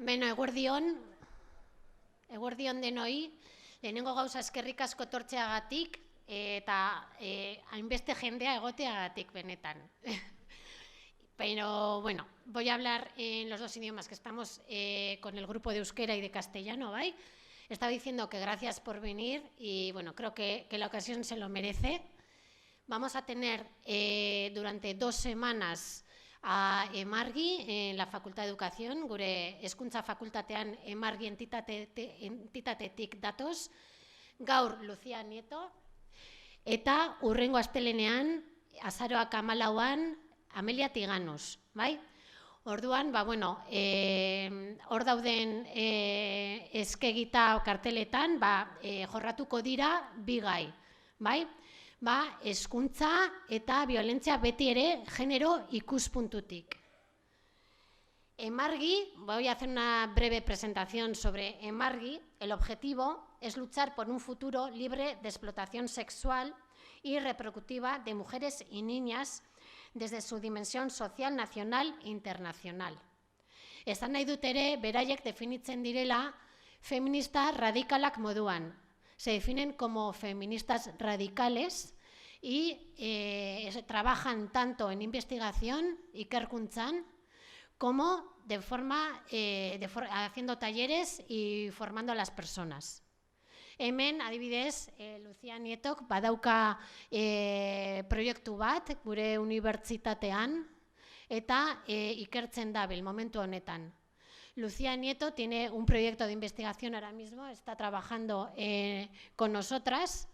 Beno, eguerdion denoi, lehenengo gauza eskerrik asko tortzeagatik eta hainbeste jendea egoteagatik benetan. Pero bueno, voy a hablar en los dos idiomas que estamos con el grupo de euskera y de castellano, ¿vale? Estaba diciendo que gracias por venir y bueno, creo que la ocasión se lo merece. Vamos a tener durante 2 semanas a Emargi en la Facultad de Educación, gure hezkuntza fakultatean Emargi entitatetik datoz, gaur Lucía Nieto, eta hurrengo astelenean, azaroak 14an, Amelia Tiganos, bai? Orduan, bueno, hor dauden eskegita karteletan, jorratuko dira bi gai, bai? Hezkuntza eta violentzia beti ere genero ikuspuntutik. Emargi, voy a hacer una breve presentación sobre Emargi. El objetivo es luchar por un futuro libre de explotación sexual y reproductiva de mujeres y niñas desde su dimensión social, nacional e internacional. Esan nahi dut ere, beraiek definitzen direla feminista radikalak moduan. Se definen como feministas radicales y trabajan tanto en investigación, ikerkuntzan, como haciendo talleres y formando a las personas. Hemen, adibidez, Lucía Nietok badauka proiektu bat gure unibertsitatean eta ikertzen dabil momentu honetan. Lucía Nieto tiene un proyecto de investigación ahora mismo, está trabajando con nosotras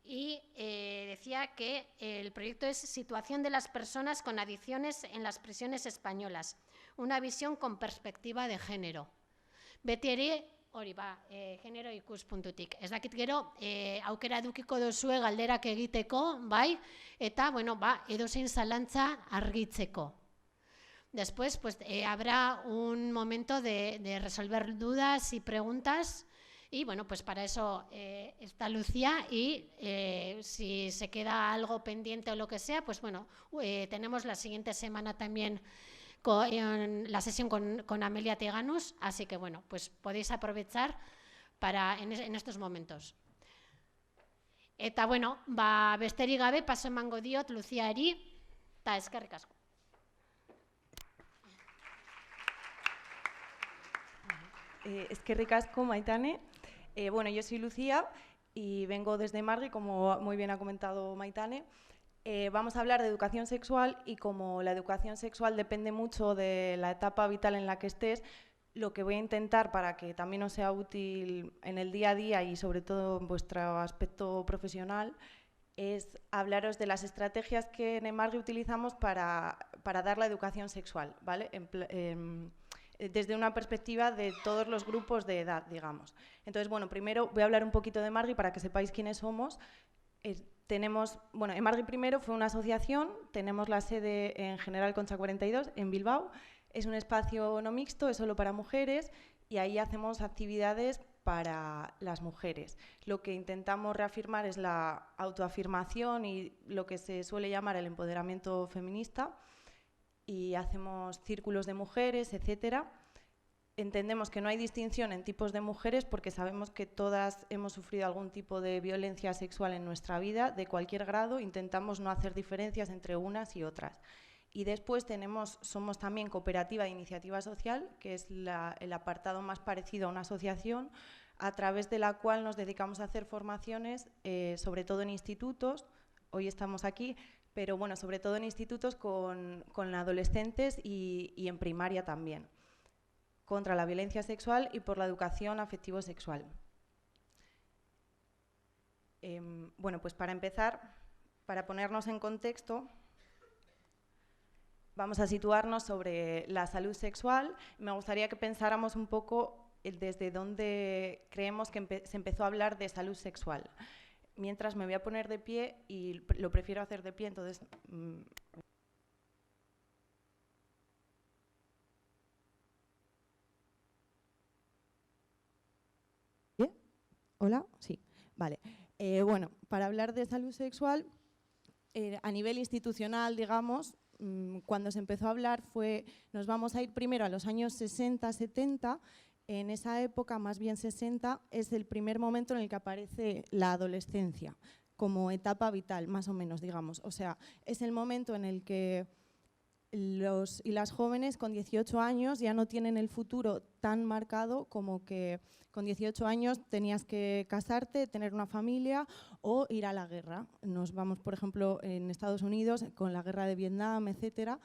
y decía que el proyecto es Situación de las personas con adicciones en las prisiones españolas, una visión con perspectiva de género. Beti ere, hori genero ikuspuntutik. Ez dakit gero, aukera edukiko duzue galderak egiteko, bai? Eta, bueno, edozein zalantza argitzeko. Después, pues, habrá un momento de resolver dudas y preguntas y, bueno, pues para eso está Lucía y si se queda algo pendiente o lo que sea, pues, bueno, tenemos la siguiente semana también la sesión con Amelia Tiganos, así que, bueno, pues podéis aprovechar en estos momentos. Eta, bueno, besterik gabe, paso emango diot Luziari, eta eskerrik asko. Eskerrik asko, Maitane. Bueno, yo soy Lucía y vengo desde Emargi, como muy bien ha comentado Maitane. Vamos a hablar de educación sexual y como la educación sexual depende mucho de la etapa vital en la que estés, lo que voy a intentar para que también os sea útil en el día a día y sobre todo en vuestro aspecto profesional es hablaros de las estrategias que en Emargi utilizamos para dar la educación sexual, ¿vale? Desde una perspectiva de todos los grupos de edad, digamos. Entonces, bueno, primero voy a hablar un poquito de Emargi para que sepáis quiénes somos. Emargi primero fue una asociación, tenemos la sede en General Concha 42, en Bilbao. Es un espacio no mixto, es solo para mujeres y ahí hacemos actividades para las mujeres. Lo que intentamos reafirmar es la autoafirmación y lo que se suele llamar el empoderamiento feminista y hacemos círculos de mujeres, etcétera. Entendemos que no hay distinción en tipos de mujeres porque sabemos que todas hemos sufrido algún tipo de violencia sexual en nuestra vida, de cualquier grado, intentamos no hacer diferencias entre unas y otras. Y después somos también cooperativa de iniciativa social, que es el apartado más parecido a una asociación, a través de la cual nos dedicamos a hacer formaciones, sobre todo en institutos, hoy estamos aquí, pero bueno, sobre todo en institutos con adolescentes y en primaria también, contra la violencia sexual y por la educación afectivo-sexual. Bueno, pues para empezar, para ponernos en contexto, vamos a situarnos sobre la salud sexual. Me gustaría que pensáramos un poco desde dónde creemos que se empezó a hablar de salud sexual. Mientras me voy a poner de pie y lo prefiero hacer de pie, entonces... ¿Bien? ¿Hola? Sí, vale. Bueno, para hablar de salud sexual, a nivel institucional, digamos, cuando se empezó a hablar nos vamos a ir primero a los años 60, 70. En esa época, más bien 60, es el primer momento en el que aparece la adolescencia como etapa vital, más o menos, digamos. O sea, es el momento en el que los y las jóvenes con 18 años ya no tienen el futuro tan marcado como que con 18 años tenías que casarte, tener una familia o ir a la guerra. Nos vamos, por ejemplo, en Estados Unidos con la guerra de Vietnam, etcétera.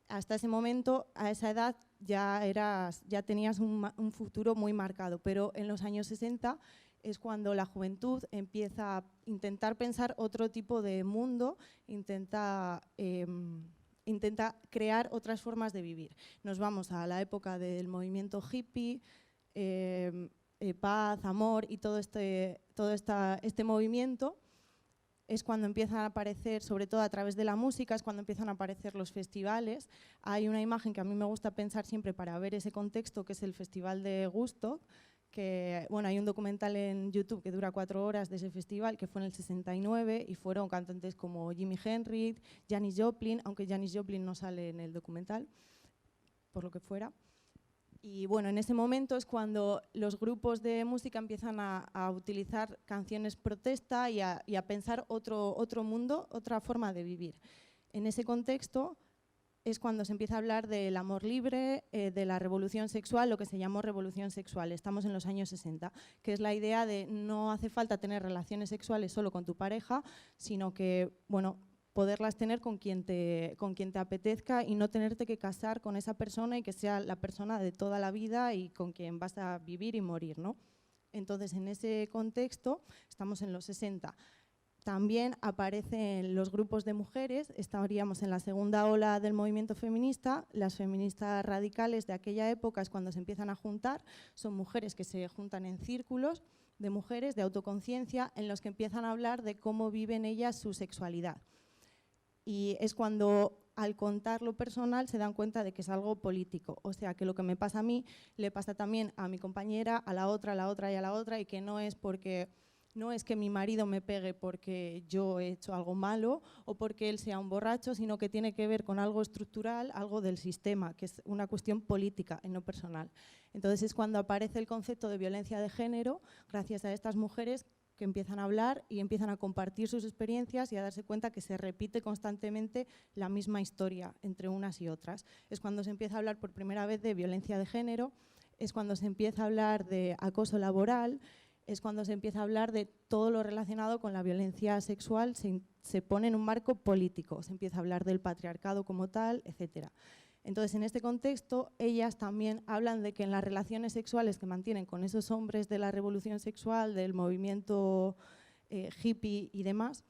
Hasta ese momento, a esa edad, ya tenías un futuro muy marcado, pero en los años 60 es cuando la juventud empieza a intentar pensar otro tipo de mundo, intenta crear otras formas de vivir. Nos vamos a la época del movimiento hippie, paz, amor y todo este movimiento. Es cuando empiezan a aparecer, sobre todo a través de la música, es cuando empiezan a aparecer los festivales. Hay una imagen que a mí me gusta pensar siempre para ver ese contexto, que es el Festival de Woodstock, que bueno, hay un documental en YouTube que dura 4 horas de ese festival, que fue en el 69, y fueron cantantes como Jimi Hendrix, Janis Joplin, aunque Janis Joplin no sale en el documental, por lo que fuera. Y bueno, en ese momento es cuando los grupos de música empiezan a utilizar canciones protesta y a pensar otro mundo, otra forma de vivir. En ese contexto es cuando se empieza a hablar del amor libre, de la revolución sexual, lo que se llamó revolución sexual. Estamos en los años 60, que es la idea de no hace falta tener relaciones sexuales solo con tu pareja, sino que, bueno, poderlas tener con quien te apetezca y no tenerte que casar con esa persona y que sea la persona de toda la vida y con quien vas a vivir y morir, ¿no? Entonces, en ese contexto, estamos en los 60. También aparecen los grupos de mujeres, estaríamos en la segunda ola del movimiento feminista. Las feministas radicales de aquella época es cuando se empiezan a juntar, son mujeres que se juntan en círculos de mujeres de autoconciencia en los que empiezan a hablar de cómo viven ellas su sexualidad. Y es cuando, al contar lo personal, se dan cuenta de que es algo político. O sea, que lo que me pasa a mí le pasa también a mi compañera, a la otra y a la otra, y que no es que mi marido me pegue porque yo he hecho algo malo o porque él sea un borracho, sino que tiene que ver con algo estructural, algo del sistema, que es una cuestión política y no personal. Entonces es cuando aparece el concepto de violencia de género, gracias a estas mujeres que empiezan a hablar y empiezan a compartir sus experiencias y a darse cuenta que se repite constantemente la misma historia entre unas y otras. Es cuando se empieza a hablar por primera vez de violencia de género, es cuando se empieza a hablar de acoso laboral, es cuando se empieza a hablar de todo lo relacionado con la violencia sexual, se pone en un marco político, se empieza a hablar del patriarcado como tal, etcétera. Entonces, en este contexto, ellas también hablan de que en las relaciones sexuales que mantienen con esos hombres de la revolución sexual, del movimiento hippie y demás,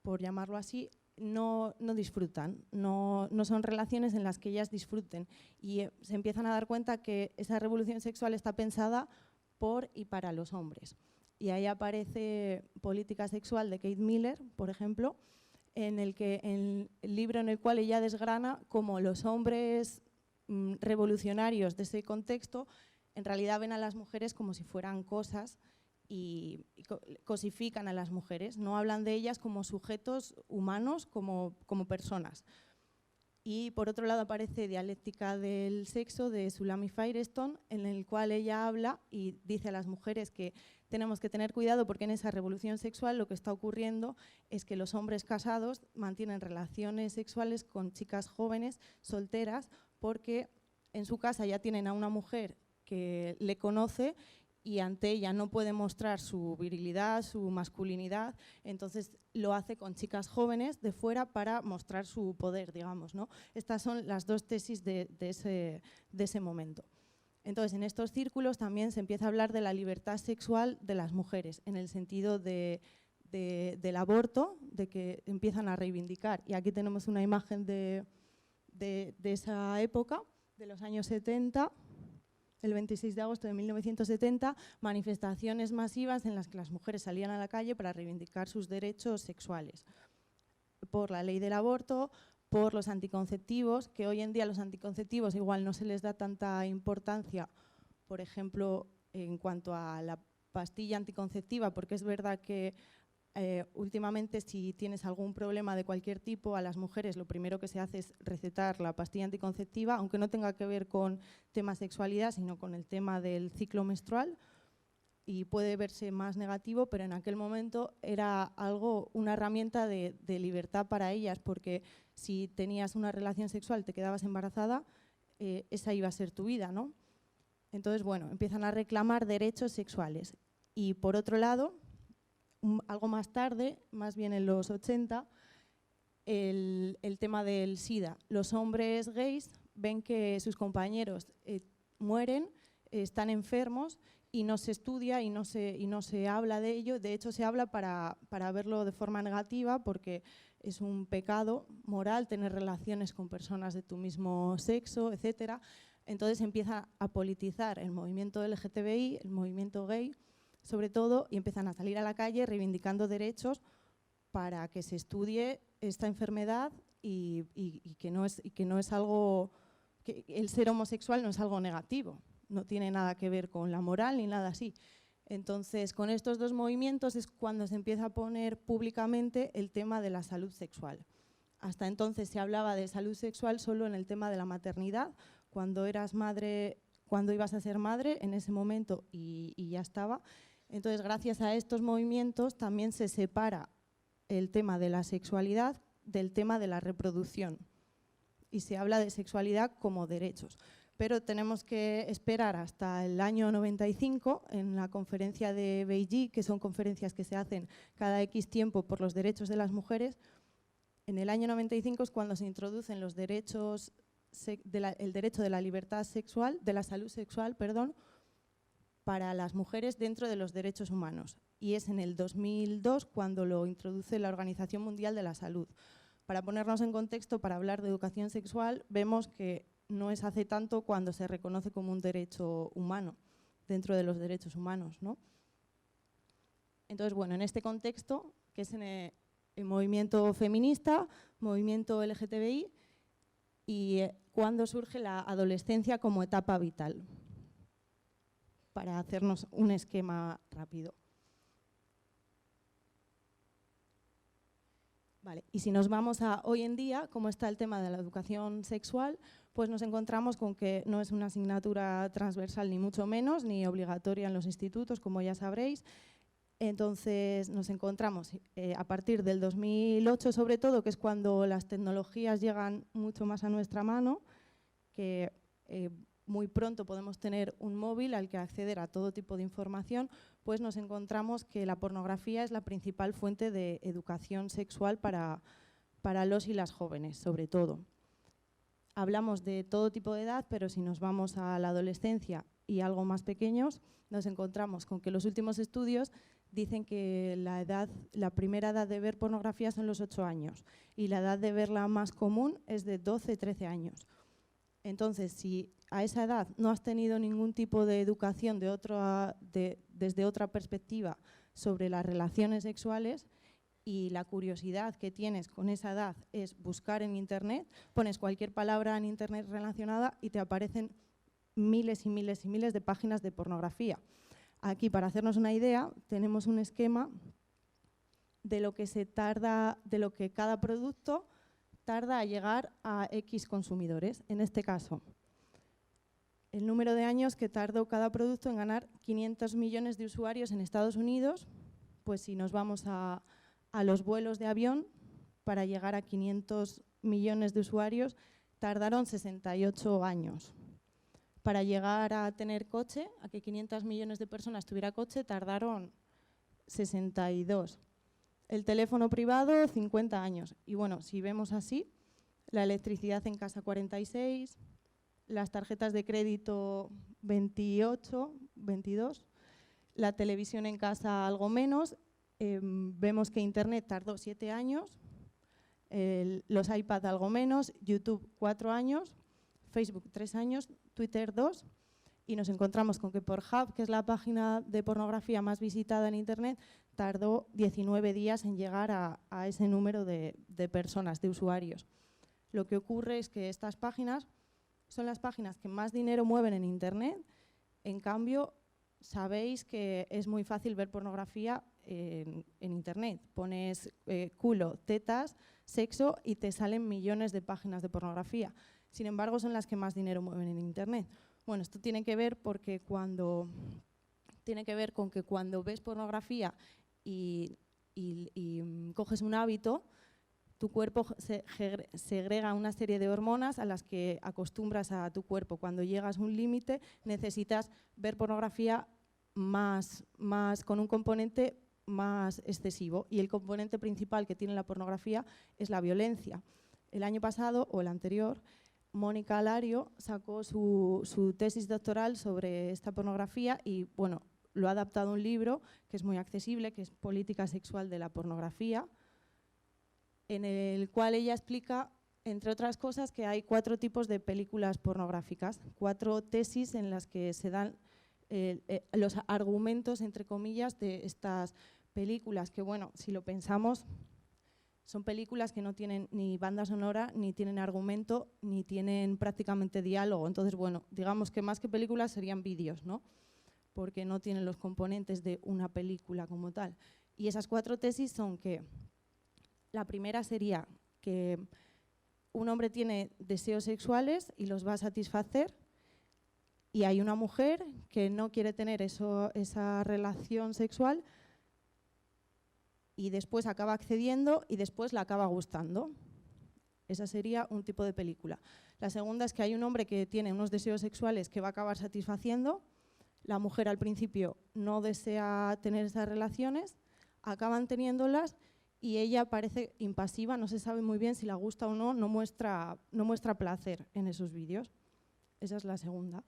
por llamarlo así, no disfrutan, no son relaciones en las que ellas disfruten. Y se empiezan a dar cuenta que esa revolución sexual está pensada por y para los hombres. Y ahí aparece Política Sexual de Kate Miller, por ejemplo, en el libro en el cual ella desgrana cómo los hombres revolucionarios de ese contexto en realidad ven a las mujeres como si fueran cosas y cosifican a las mujeres, no hablan de ellas como sujetos humanos, como personas. Y por otro lado aparece Dialéctica del sexo de Sulami Firestone, en el cual ella habla y dice a las mujeres que tenemos que tener cuidado porque en esa revolución sexual lo que está ocurriendo es que los hombres casados mantienen relaciones sexuales con chicas jóvenes, solteras, porque en su casa ya tienen a una mujer que le conoce y ante ella no puede mostrar su virilidad, su masculinidad, entonces lo hace con chicas jóvenes de fuera para mostrar su poder, digamos, ¿no? Estas son las dos tesis de ese momento. Entonces, en estos círculos también se empieza a hablar de la libertad sexual de las mujeres, en el sentido del aborto, de que empiezan a reivindicar. Y aquí tenemos una imagen de esa época, de los años 70, el 26 de agosto de 1970, manifestaciones masivas en las que las mujeres salían a la calle para reivindicar sus derechos sexuales. Por la ley del aborto, por los anticonceptivos, que hoy en día los anticonceptivos igual no se les da tanta importancia, por ejemplo, en cuanto a la pastilla anticonceptiva, porque es verdad que Últimamente, si tienes algún problema de cualquier tipo, a las mujeres lo primero que se hace es recetar la pastilla anticonceptiva, aunque no tenga que ver con tema sexualidad, sino con el tema del ciclo menstrual, y puede verse más negativo, pero en aquel momento era una herramienta de libertad para ellas, porque si tenías una relación sexual, te quedabas embarazada, esa iba a ser tu vida, ¿no? Entonces, bueno, empiezan a reclamar derechos sexuales. Y por otro lado, algo más tarde, más bien en los 80, el tema del SIDA. Los hombres gays ven que sus compañeros mueren, están enfermos, y no se estudia y no se habla de ello. De hecho, se habla para verlo de forma negativa, porque es un pecado moral tener relaciones con personas de tu mismo sexo, etcétera. Entonces empieza a politizar el movimiento LGTBI, el movimiento gay, sobre todo, y empiezan a salir a la calle reivindicando derechos para que se estudie esta enfermedad y que no es algo, que el ser homosexual no es algo negativo. No tiene nada que ver con la moral ni nada así. Entonces, con estos dos movimientos es cuando se empieza a poner públicamente el tema de la salud sexual. Hasta entonces se hablaba de salud sexual solo en el tema de la maternidad, cuando eras madre, cuando ibas a ser madre, en ese momento, y ya estaba. Entonces, gracias a estos movimientos también se separa el tema de la sexualidad del tema de la reproducción, y se habla de sexualidad como derechos. Pero tenemos que esperar hasta el año 95, en la conferencia de Beijing, que son conferencias que se hacen cada X tiempo por los derechos de las mujeres. En el año 95 es cuando se introducen los derechos, el derecho de la libertad sexual, de la salud sexual, perdón, para las mujeres dentro de los derechos humanos. Y es en el 2002 cuando lo introduce la Organización Mundial de la Salud. Para ponernos en contexto, para hablar de educación sexual, vemos que no es hace tanto cuando se reconoce como un derecho humano, dentro de los derechos humanos, ¿no? Entonces, bueno, en este contexto, que es en el movimiento feminista, movimiento LGTBI, y cuando surge la adolescencia como etapa vital, para hacernos un esquema rápido. Vale. Y si nos vamos a hoy en día, cómo está el tema de la educación sexual, pues nos encontramos con que no es una asignatura transversal ni mucho menos, ni obligatoria en los institutos, como ya sabréis. Entonces nos encontramos a partir del 2008 sobre todo, que es cuando las tecnologías llegan mucho más a nuestra mano, que muy pronto podemos tener un móvil al que acceder a todo tipo de información, pues nos encontramos que la pornografía es la principal fuente de educación sexual para los y las jóvenes, sobre todo. Hablamos de todo tipo de edad, pero si nos vamos a la adolescencia y algo más pequeños, nos encontramos con que los últimos estudios dicen que la primera edad de ver pornografía son los 8 años y la edad de verla más común es de 12-13 años. Entonces, si a esa edad no has tenido ningún tipo de educación desde otra perspectiva sobre las relaciones sexuales, y la curiosidad que tienes con esa edad es buscar en Internet, pones cualquier palabra en Internet relacionada y te aparecen miles y miles y miles de páginas de pornografía. Aquí, para hacernos una idea, tenemos un esquema de lo que cada producto tarda a llegar a X consumidores. En este caso, el número de años que tardó cada producto en ganar 500 millones de usuarios en Estados Unidos, pues si nos vamos a los vuelos de avión, para llegar a 500 millones de usuarios, tardaron 68 años. Para llegar a tener coche, a que 500 millones de personas tuviera coche, tardaron 62. El teléfono privado, 50 años. Y bueno, si vemos así, la electricidad en casa, 46, las tarjetas de crédito, 28, 22, la televisión en casa, algo menos. Vemos que Internet tardó 7 años, los iPad algo menos, YouTube 4 años, Facebook 3 años, Twitter 2, y nos encontramos con que Pornhub, que es la página de pornografía más visitada en Internet, tardó 19 días en llegar a ese número de personas, de usuarios. Lo que ocurre es que estas páginas son las páginas que más dinero mueven en Internet. En cambio, sabéis que es muy fácil ver pornografía en internet. Pones culo, tetas, sexo y te salen millones de páginas de pornografía. Sin embargo, son las que más dinero mueven en internet. Bueno, esto tiene que ver con que cuando ves pornografía y coges un hábito, tu cuerpo segrega una serie de hormonas a las que acostumbras a tu cuerpo. Cuando llegas a un límite, necesitas ver pornografía con un componente más excesivo. Y el componente principal que tiene la pornografía es la violencia. El año pasado, o el anterior, Mónica Alario sacó su tesis doctoral sobre esta pornografía y, bueno, lo ha adaptado a un libro que es muy accesible, que es Política sexual de la pornografía, en el cual ella explica, entre otras cosas, que hay 4 tipos de películas pornográficas, 4 tesis en las que se dan los argumentos, entre comillas, de estas películas, que, bueno, si lo pensamos, son películas que no tienen ni banda sonora, ni tienen argumento, ni tienen prácticamente diálogo. Entonces, bueno, digamos que más que películas serían vídeos, ¿no? Porque no tienen los componentes de una película como tal. Y esas 4 tesis son que la primera sería que un hombre tiene deseos sexuales y los va a satisfacer, y hay una mujer que no quiere tener esa relación sexual y después acaba accediendo y después la acaba gustando. Esa sería un tipo de película. La segunda es que hay un hombre que tiene unos deseos sexuales que va a acabar satisfaciendo. La mujer al principio no desea tener esas relaciones, acaban teniéndolas y ella parece impasiva, no se sabe muy bien si la gusta o no, no muestra placer en esos vídeos. Esa es la segunda.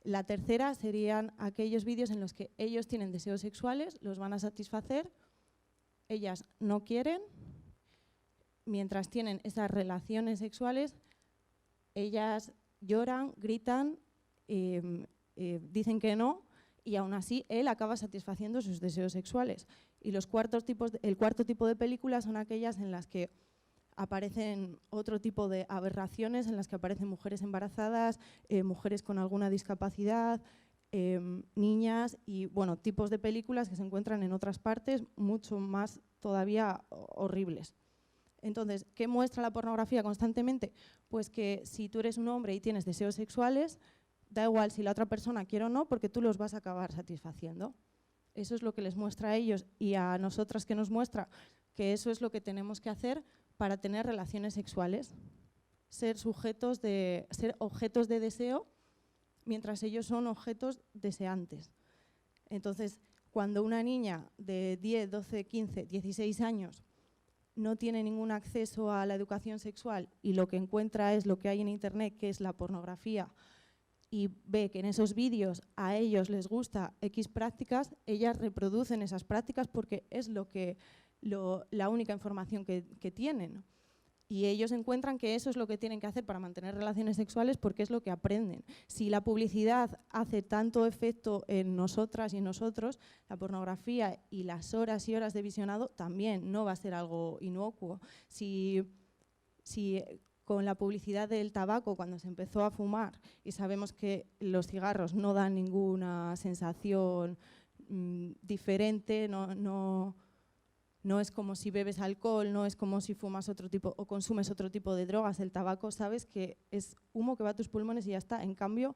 La tercera serían aquellos vídeos en los que ellos tienen deseos sexuales, los van a satisfacer, ellas no quieren, mientras tienen esas relaciones sexuales, ellas lloran, gritan, dicen que no, y aún así él acaba satisfaciendo sus deseos sexuales. Y el cuarto tipo de películas son aquellas en las que aparecen otro tipo de aberraciones, en las que aparecen mujeres embarazadas, mujeres con alguna discapacidad, niñas y, bueno, tipos de películas que se encuentran en otras partes mucho más todavía horribles. Entonces, ¿qué muestra la pornografía constantemente? Pues que si tú eres un hombre y tienes deseos sexuales, da igual si la otra persona quiere o no, porque tú los vas a acabar satisfaciendo. Eso es lo que les muestra a ellos y a nosotras que nos muestra que eso es lo que tenemos que hacer para tener relaciones sexuales, ser objetos de deseo, mientras ellos son objetos deseantes. Entonces, cuando una niña de 10, 12, 15, 16 años no tiene ningún acceso a la educación sexual y lo que encuentra es lo que hay en internet, que es la pornografía, y ve que en esos vídeos a ellos les gusta X prácticas, ellas reproducen esas prácticas porque es la única información que tienen. Y ellos encuentran que eso es lo que tienen que hacer para mantener relaciones sexuales porque es lo que aprenden. Si la publicidad hace tanto efecto en nosotras y en nosotros, la pornografía y las horas y horas de visionado también no va a ser algo inocuo. Si con la publicidad del tabaco, cuando se empezó a fumar, y sabemos que los cigarros no dan ninguna sensación diferente, no es como si bebes alcohol, no es como si fumas otro tipo o consumes otro tipo de drogas. El tabaco, sabes que es humo que va a tus pulmones y ya está. En cambio,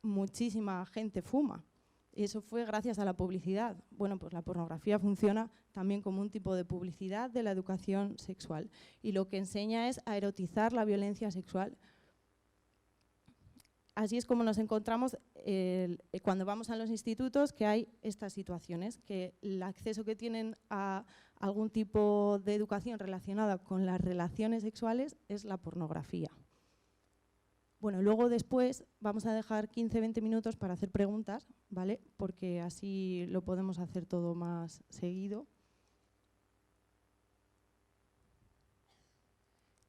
muchísima gente fuma. Y eso fue gracias a la publicidad. Bueno, pues la pornografía funciona también como un tipo de publicidad de la educación sexual. Y lo que enseña es a erotizar la violencia sexual. Así es como nos encontramos cuando vamos a los institutos, que hay estas situaciones, que el acceso que tienen a algún tipo de educación relacionada con las relaciones sexuales es la pornografía. Bueno, luego después vamos a dejar 15-20 minutos para hacer preguntas, ¿vale? Porque así lo podemos hacer todo más seguido.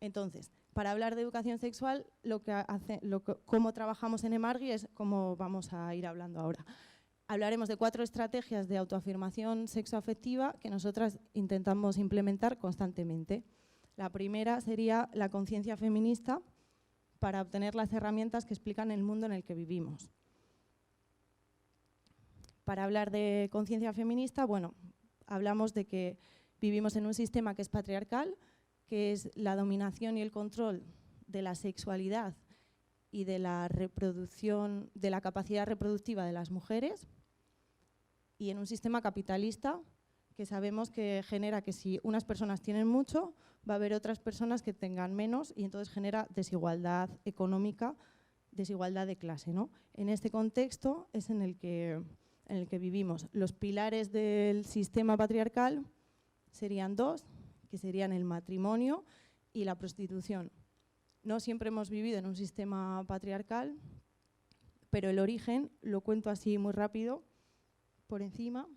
Entonces, para hablar de educación sexual, cómo trabajamos en Emargi es como vamos a ir hablando ahora. Hablaremos de 4 estrategias de autoafirmación sexoafectiva que nosotras intentamos implementar constantemente. La primera sería la conciencia feminista, para obtener las herramientas que explican el mundo en el que vivimos. Para hablar de conciencia feminista, bueno, Hablamos de que vivimos en un sistema que es patriarcal, que es la dominación y el control de la sexualidad y de la reproducción, de la capacidad reproductiva de las mujeres, y en un sistema capitalista que sabemos que genera que si unas personas tienen mucho, va a haber otras personas que tengan menos y entonces genera desigualdad económica, desigualdad de clase, ¿no? En este contexto es en el que vivimos. Los pilares del sistema patriarcal serían dos, que serían el matrimonio y la prostitución. No siempre hemos vivido en un sistema patriarcal, pero el origen, lo cuento así muy rápido, por encima,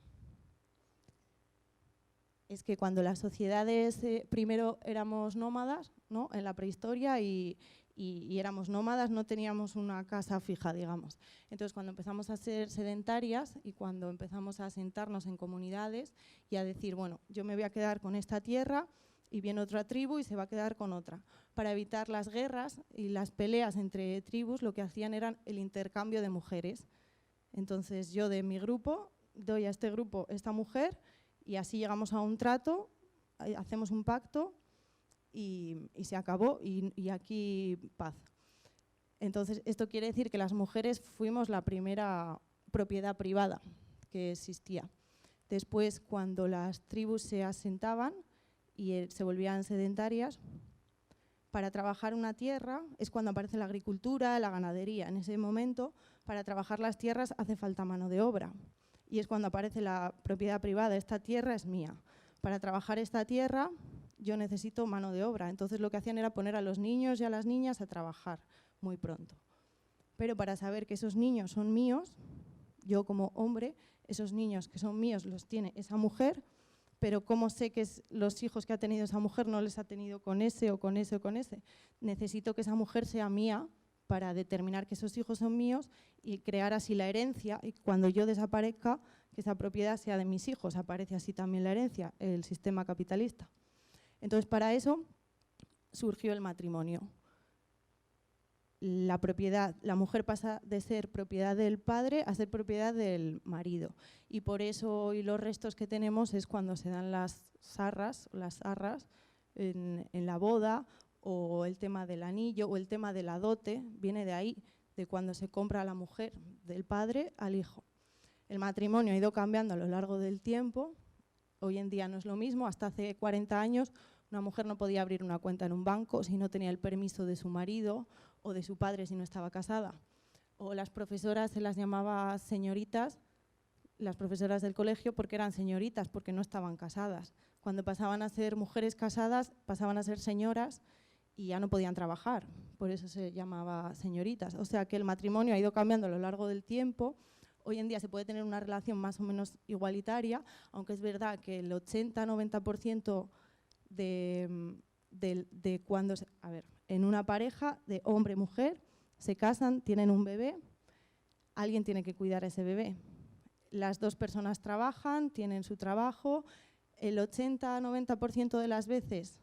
es que cuando las sociedades primero éramos nómadas, ¿no? En la prehistoria y éramos nómadas, no teníamos una casa fija, digamos. Entonces, cuando empezamos a ser sedentarias y cuando empezamos a asentarnos en comunidades y a decir, bueno, yo me voy a quedar con esta tierra y viene otra tribu y se va a quedar con otra. Para evitar las guerras y las peleas entre tribus, lo que hacían era el intercambio de mujeres. Entonces, yo de mi grupo doy a este grupo esta mujer y así llegamos a un trato, hacemos un pacto y se acabó y aquí paz. Entonces, esto quiere decir que las mujeres fuimos la primera propiedad privada que existía. Después, cuando las tribus se asentaban y se volvían sedentarias, para trabajar una tierra es cuando aparece la agricultura, la ganadería. En ese momento, para trabajar las tierras hace falta mano de obra. Y es cuando aparece la propiedad privada, esta tierra es mía. Para trabajar esta tierra yo necesito mano de obra. Entonces lo que hacían era poner a los niños y a las niñas a trabajar muy pronto. Pero para saber que esos niños son míos, yo como hombre, esos niños que son míos los tiene esa mujer, pero ¿cómo sé que los hijos que ha tenido esa mujer no les ha tenido con ese o con ese o con ese? Necesito que esa mujer sea mía para determinar que esos hijos son míos y crear así la herencia, y cuando yo desaparezca, que esa propiedad sea de mis hijos. Aparece así también la herencia, el sistema capitalista. Entonces, para eso surgió el matrimonio. La propiedad, la mujer pasa de ser propiedad del padre a ser propiedad del marido. Y por eso hoy los restos que tenemos es cuando se dan las arras en la boda, o el tema del anillo, o el tema de la dote, viene de ahí, de cuando se compra a la mujer, del padre al hijo. El matrimonio ha ido cambiando a lo largo del tiempo. Hoy en día no es lo mismo. Hasta hace 40 años una mujer no podía abrir una cuenta en un banco si no tenía el permiso de su marido o de su padre si no estaba casada. O las profesoras se las llamaba señoritas, las profesoras del colegio, porque eran señoritas, porque no estaban casadas. Cuando pasaban a ser mujeres casadas, pasaban a ser señoras y ya no podían trabajar, por eso se llamaba señoritas. O sea que el matrimonio ha ido cambiando a lo largo del tiempo. Hoy en día se puede tener una relación más o menos igualitaria, aunque es verdad que el 80-90% de cuando, en una pareja de hombre-mujer, se casan, tienen un bebé, alguien tiene que cuidar a ese bebé. Las dos personas trabajan, tienen su trabajo, el 80-90% de las veces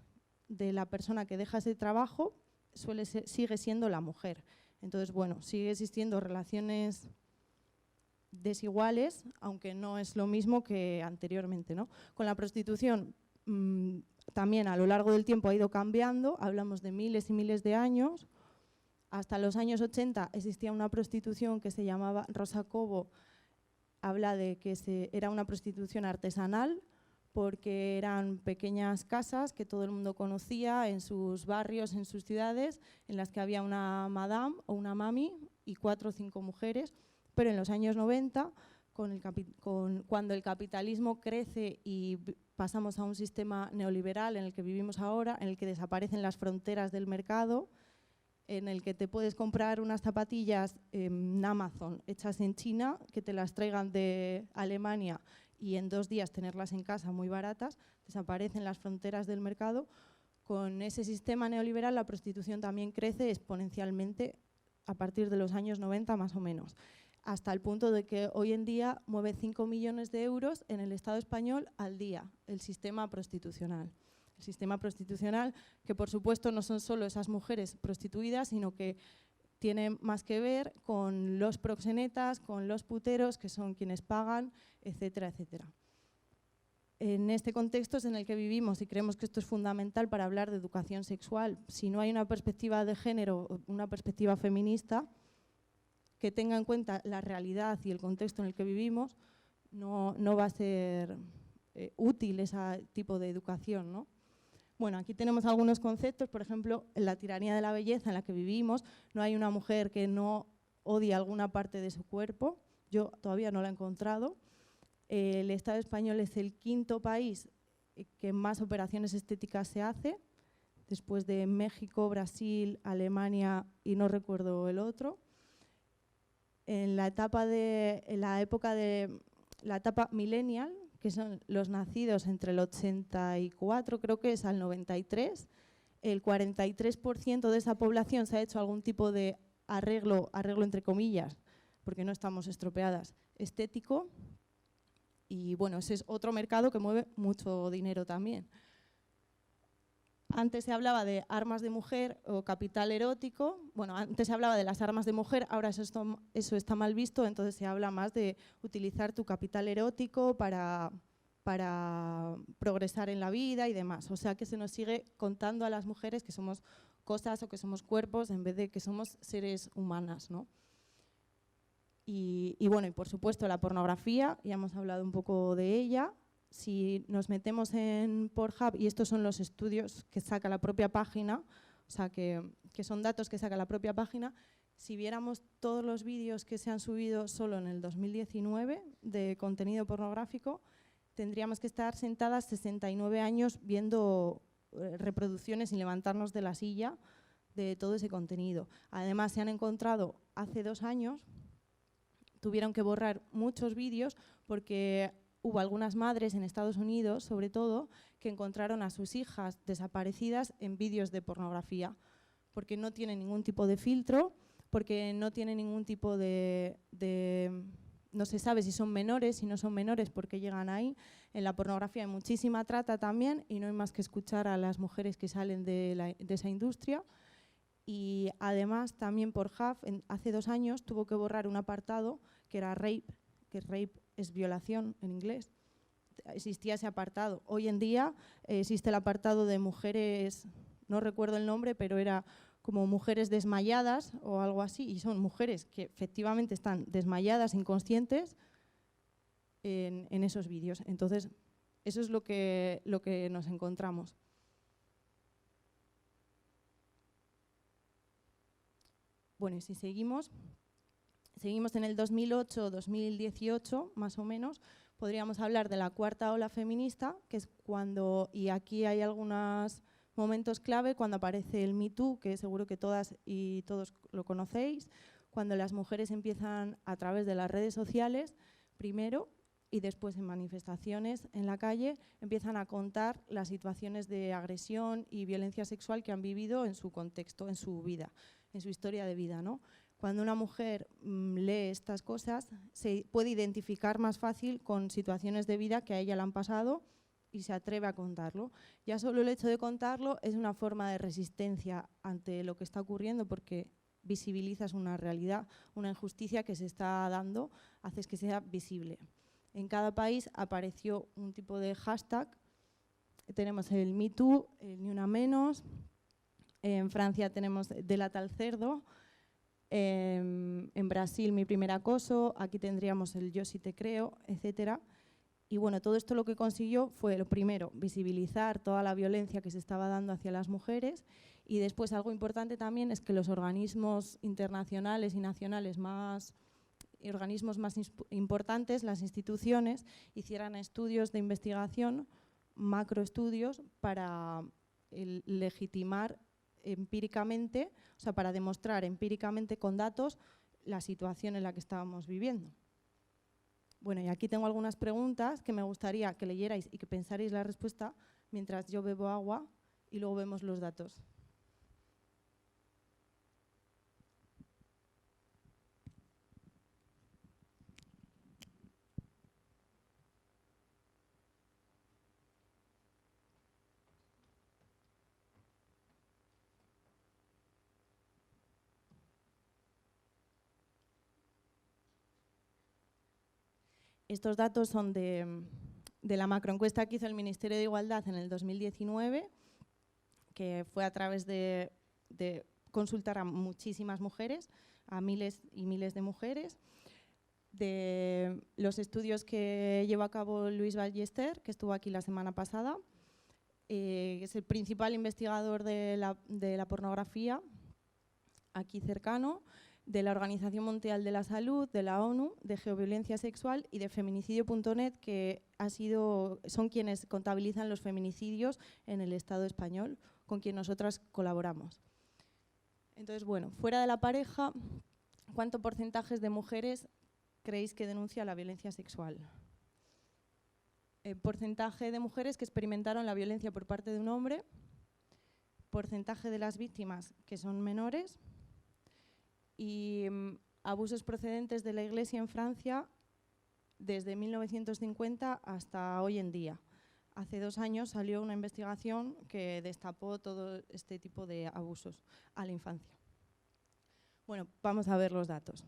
de la persona que deja ese trabajo sigue siendo la mujer. Entonces, bueno, sigue existiendo relaciones desiguales, aunque no es lo mismo que anteriormente, ¿no? Con la prostitución también a lo largo del tiempo ha ido cambiando, hablamos de miles y miles de años. Hasta los años 80 existía una prostitución que se llamaba, Rosa Cobo habla de que era una prostitución artesanal, porque eran pequeñas casas que todo el mundo conocía en sus barrios, en sus ciudades, en las que había una madame o una mami y 4 o 5 mujeres, pero en los años 90, cuando el capitalismo crece y pasamos a un sistema neoliberal en el que vivimos ahora, en el que desaparecen las fronteras del mercado, en el que te puedes comprar unas zapatillas en Amazon hechas en China, que te las traigan de Alemania y en 2 días tenerlas en casa muy baratas, desaparecen las fronteras del mercado. Con ese sistema neoliberal la prostitución también crece exponencialmente a partir de los años 90 más o menos, hasta el punto de que hoy en día mueve 5 millones de euros en el Estado español al día, el sistema prostitucional. El sistema prostitucional, que por supuesto no son solo esas mujeres prostituidas, sino que tiene más que ver con los proxenetas, con los puteros, que son quienes pagan, etcétera, etcétera. en este contexto es en el que vivimos y creemos que esto es fundamental para hablar de educación sexual. Si no hay una perspectiva de género, una perspectiva feminista que tenga en cuenta la realidad y el contexto en el que vivimos, no va a ser útil ese tipo de educación, ¿no? Bueno, aquí tenemos algunos conceptos, por ejemplo, en la tiranía de la belleza en la que vivimos, no hay una mujer que no odie alguna parte de su cuerpo, yo todavía no la he encontrado. El Estado español es el quinto país que más operaciones estéticas se hace, después de México, Brasil, Alemania y no recuerdo el otro. En la etapa millennial, que son los nacidos entre el 84, creo que es, al 93, el 43% de esa población se ha hecho algún tipo de arreglo entre comillas, porque no estamos estropeadas, estético. Y bueno, ese es otro mercado que mueve mucho dinero también. Antes se hablaba de armas de mujer o capital erótico. Bueno, antes se hablaba de las armas de mujer, ahora eso está mal visto, entonces se habla más de utilizar tu capital erótico para progresar en la vida y demás. O sea que se nos sigue contando a las mujeres que somos cosas o que somos cuerpos en vez de que somos seres humanas, ¿no? Y bueno, y por supuesto la pornografía, ya hemos hablado un poco de ella. Si nos metemos en Pornhub, y estos son los estudios que saca la propia página, o sea que son datos que saca la propia página, si viéramos todos los vídeos que se han subido solo en el 2019 de contenido pornográfico, tendríamos que estar sentadas 69 años viendo reproducciones sin levantarnos de la silla de todo ese contenido. Además, se han encontrado hace 2 años, tuvieron que borrar muchos vídeos porque hubo algunas madres en Estados Unidos, sobre todo, que encontraron a sus hijas desaparecidas en vídeos de pornografía, porque no tienen ningún tipo de filtro, porque no tienen ningún tipo no se sabe si son menores, si no son menores, porque llegan ahí. En la pornografía hay muchísima trata también y no hay más que escuchar a las mujeres que salen de esa industria. Y además también Pornhub hace 2 años tuvo que borrar un apartado que era rape, que rape es violación en inglés. Existía ese apartado. Hoy en día existe el apartado de mujeres, no recuerdo el nombre, pero era como mujeres desmayadas o algo así, y son mujeres que efectivamente están desmayadas, inconscientes, en esos vídeos. Entonces, eso es lo que nos encontramos. Bueno, y si seguimos en el 2008-2018, más o menos, podríamos hablar de la cuarta ola feminista, que es cuando, y aquí hay algunos momentos clave, cuando aparece el Me Too, que seguro que todas y todos lo conocéis, cuando las mujeres empiezan a través de las redes sociales, primero, y después en manifestaciones en la calle, empiezan a contar las situaciones de agresión y violencia sexual que han vivido en su contexto, en su vida, en su historia de vida, ¿no? Cuando una mujer lee estas cosas, se puede identificar más fácil con situaciones de vida que a ella le han pasado y se atreve a contarlo. Ya solo el hecho de contarlo es una forma de resistencia ante lo que está ocurriendo, porque visibilizas una realidad, una injusticia que se está dando, haces que sea visible. En cada país apareció un tipo de hashtag. Tenemos el Me Too, el Ni Una Menos. En Francia tenemos Delata al cerdo. En Brasil, Mi primer acoso. Aquí tendríamos el Yo sí te creo, etcétera. Y bueno, todo esto lo que consiguió fue, lo primero, visibilizar toda la violencia que se estaba dando hacia las mujeres, y después algo importante también es que los organismos internacionales y nacionales organismos más importantes, las instituciones, hicieran estudios de investigación, macroestudios, para legitimar empíricamente, o sea, para demostrar empíricamente con datos la situación en la que estábamos viviendo. Bueno, y aquí tengo algunas preguntas que me gustaría que leyerais y que pensarais la respuesta mientras yo bebo agua y luego vemos los datos. Estos datos son de de la macroencuesta que hizo el Ministerio de Igualdad en el 2019, que fue a través de consultar a muchísimas mujeres, a miles y miles de mujeres, de los estudios que llevó a cabo Luis Ballester, que estuvo aquí la semana pasada, que es el principal investigador de la pornografía aquí cercano, de la Organización Mundial de la Salud, de la ONU, de Geoviolencia Sexual y de feminicidio.net, que son quienes contabilizan los feminicidios en el Estado español, con quien nosotras colaboramos. Entonces, bueno, fuera de la pareja, ¿cuánto porcentaje de mujeres creéis que denuncia la violencia sexual? Porcentaje de mujeres que experimentaron la violencia por parte de un hombre, porcentaje de las víctimas que son menores y abusos procedentes de la Iglesia en Francia desde 1950 hasta hoy en día. Hace 2 años salió una investigación que destapó todo este tipo de abusos a la infancia. Bueno, vamos a ver los datos.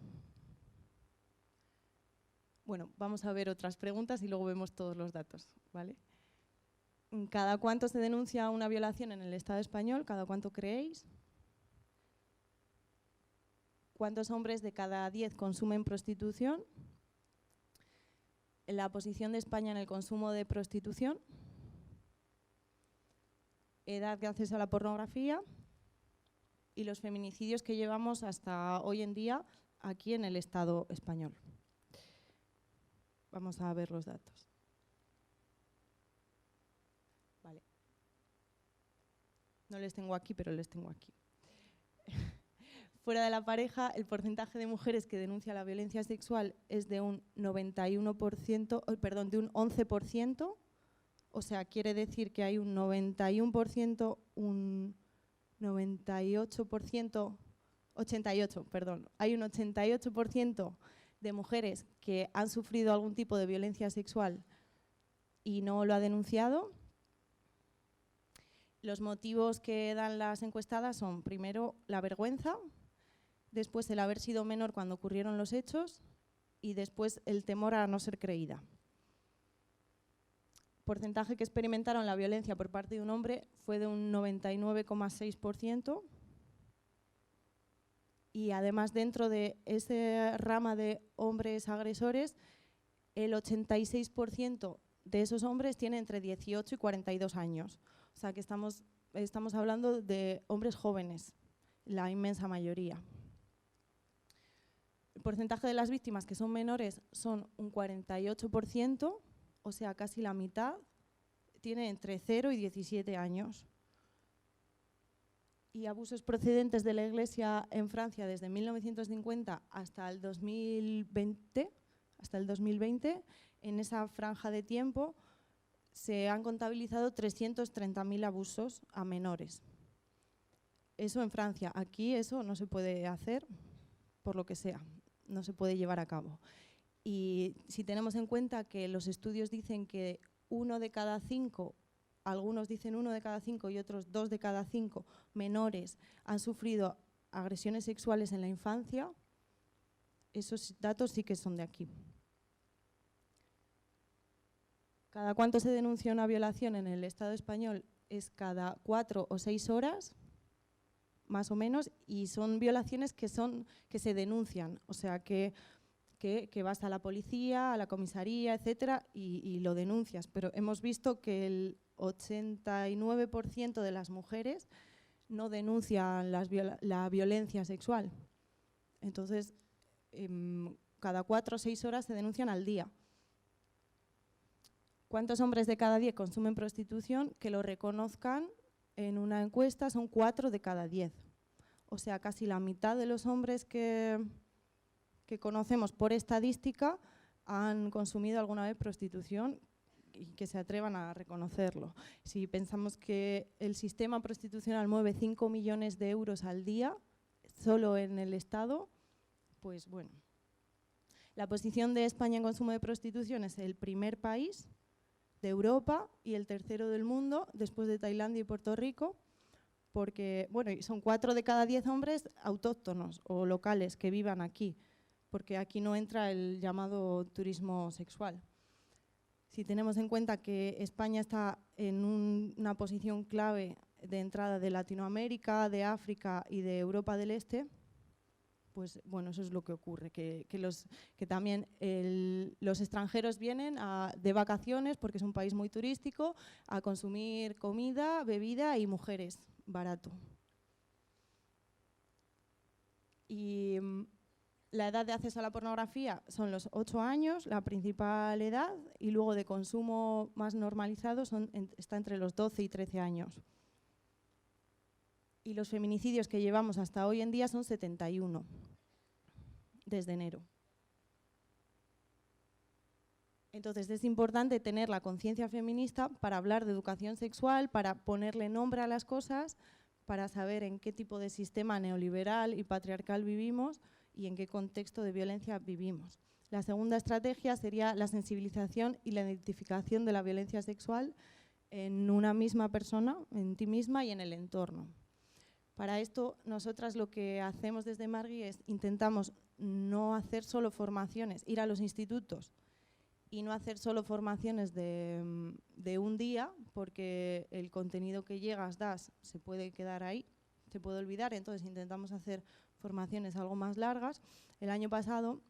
Bueno, vamos a ver otras preguntas y luego vemos todos los datos, ¿vale? ¿Cada cuánto se denuncia una violación en el Estado español? ¿Cada cuánto creéis? ¿Cuántos hombres de cada 10 consumen prostitución? La posición de España en el consumo de prostitución. Edad de acceso a la pornografía. Y los feminicidios que llevamos hasta hoy en día aquí en el Estado español. Vamos a ver los datos. Vale. No les tengo aquí, pero les tengo aquí. Fuera de la pareja, el porcentaje de mujeres que denuncia la violencia sexual es de un 91%, perdón, de un 11%, o sea, quiere decir que hay un 91%, un 98%, 88%, perdón, hay un 88% de mujeres que han sufrido algún tipo de violencia sexual y no lo ha denunciado. Los motivos que dan las encuestadas son, primero, la vergüenza, después el haber sido menor cuando ocurrieron los hechos y después el temor a no ser creída. Porcentaje que experimentaron la violencia por parte de un hombre fue de un 99,6%. Y además dentro de esa rama de hombres agresores, el 86% de esos hombres tienen entre 18 y 42 años. O sea que estamos hablando de hombres jóvenes, la inmensa mayoría. El porcentaje de las víctimas que son menores son un 48%, o sea casi la mitad, tiene entre 0 y 17 años. Y abusos procedentes de la Iglesia en Francia desde 1950 hasta el 2020, en esa franja de tiempo se han contabilizado 330.000 abusos a menores. Eso en Francia. Aquí eso no se puede hacer, por lo que sea, no se puede llevar a cabo. Y si tenemos en cuenta que los estudios dicen que 1 de cada 5, algunos dicen 1 de cada 5 y otros 2 de cada 5 menores han sufrido agresiones sexuales en la infancia, esos datos sí que son de aquí. ¿Cada cuánto se denuncia una violación en el Estado español? Es cada 4 o 6 horas, más o menos, y son violaciones que se denuncian, o sea que vas a la policía, a la comisaría, etcétera, y lo denuncias. Pero hemos visto que el 89% de las mujeres no denuncian la violencia sexual. Entonces, cada 4 o 6 horas se denuncian al día. ¿Cuántos hombres de cada 10 consumen prostitución? Que lo reconozcan en una encuesta son 4 de cada 10. O sea, casi la mitad de los hombres que conocemos por estadística han consumido alguna vez prostitución y que se atrevan a reconocerlo. Si pensamos que el sistema prostitucional mueve 5 millones de euros al día, solo en el Estado, pues bueno. La posición de España en consumo de prostitución es el primer país de Europa y el tercero del mundo, después de Tailandia y Puerto Rico, porque bueno, son 4 de cada 10 hombres autóctonos o locales que vivan aquí, porque aquí no entra el llamado turismo sexual. Si tenemos en cuenta que España está en una posición clave de entrada de Latinoamérica, de África y de Europa del Este, pues bueno, eso es lo que ocurre, que también los extranjeros vienen de vacaciones, porque es un país muy turístico, a consumir comida, bebida y mujeres, barato. Y la edad de acceso a la pornografía son los 8 años, la principal edad, y luego de consumo más normalizado está entre los 12 y 13 años. Y los feminicidios que llevamos hasta hoy en día son 71, desde enero. Entonces es importante tener la conciencia feminista para hablar de educación sexual, para ponerle nombre a las cosas, para saber en qué tipo de sistema neoliberal y patriarcal vivimos y en qué contexto de violencia vivimos. La segunda estrategia sería la sensibilización y la identificación de la violencia sexual en una misma persona, en ti misma y en el entorno. Para esto, nosotras lo que hacemos desde Margui es intentamos no hacer solo formaciones, ir a los institutos y no hacer solo formaciones de un día, porque el contenido que das se puede quedar ahí, se puede olvidar, entonces intentamos hacer formaciones algo más largas. El año pasado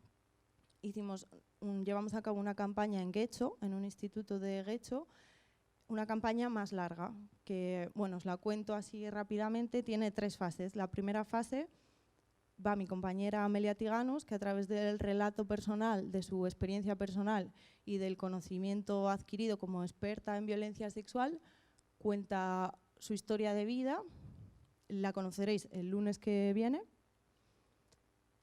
llevamos a cabo una campaña en Guecho, en un instituto de Guecho, una campaña más larga, que, bueno, os la cuento así rápidamente, tiene 3 fases. La primera fase va mi compañera Amelia Tiganus, que a través del relato personal, de su experiencia personal y del conocimiento adquirido como experta en violencia sexual, cuenta su historia de vida. La conoceréis el lunes que viene.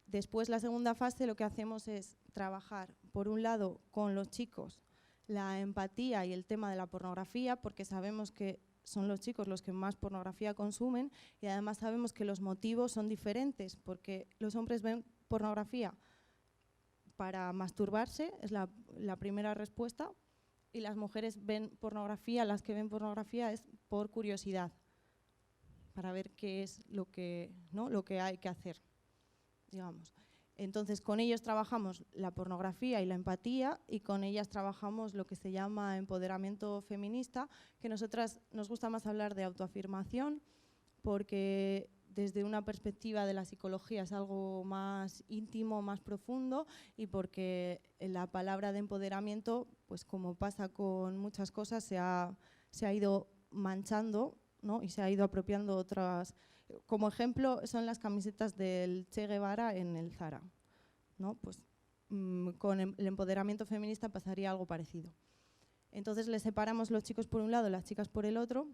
Después, la segunda fase, lo que hacemos es trabajar, por un lado, con los chicos, la empatía y el tema de la pornografía, porque sabemos que son los chicos los que más pornografía consumen y además sabemos que los motivos son diferentes, porque los hombres ven pornografía para masturbarse, es la primera respuesta, y las mujeres ven pornografía, las que ven pornografía es por curiosidad, para ver qué es lo que hay que hacer, digamos. Entonces, con ellos trabajamos la pornografía y la empatía y con ellas trabajamos lo que se llama empoderamiento feminista, que nosotras nos gusta más hablar de autoafirmación porque desde una perspectiva de la psicología es algo más íntimo, más profundo y porque la palabra de empoderamiento, pues como pasa con muchas cosas, se ha ido manchando, ¿no? Y se ha ido apropiando otras. Como ejemplo son las camisetas del Che Guevara en el Zara, ¿no? Pues con el empoderamiento feminista pasaría algo parecido. Entonces les separamos los chicos por un lado, las chicas por el otro.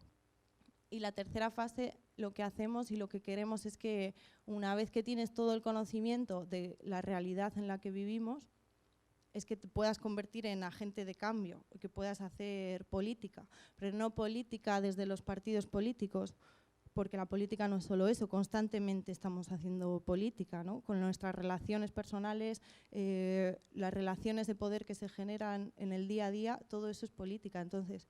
Y la tercera fase, lo que hacemos y lo que queremos es que una vez que tienes todo el conocimiento de la realidad en la que vivimos, es que te puedas convertir en agente de cambio, que puedas hacer política, pero no política desde los partidos políticos, porque la política no es solo eso, constantemente estamos haciendo política, ¿no? Con nuestras relaciones personales, las relaciones de poder que se generan en el día a día, todo eso es política. Entonces,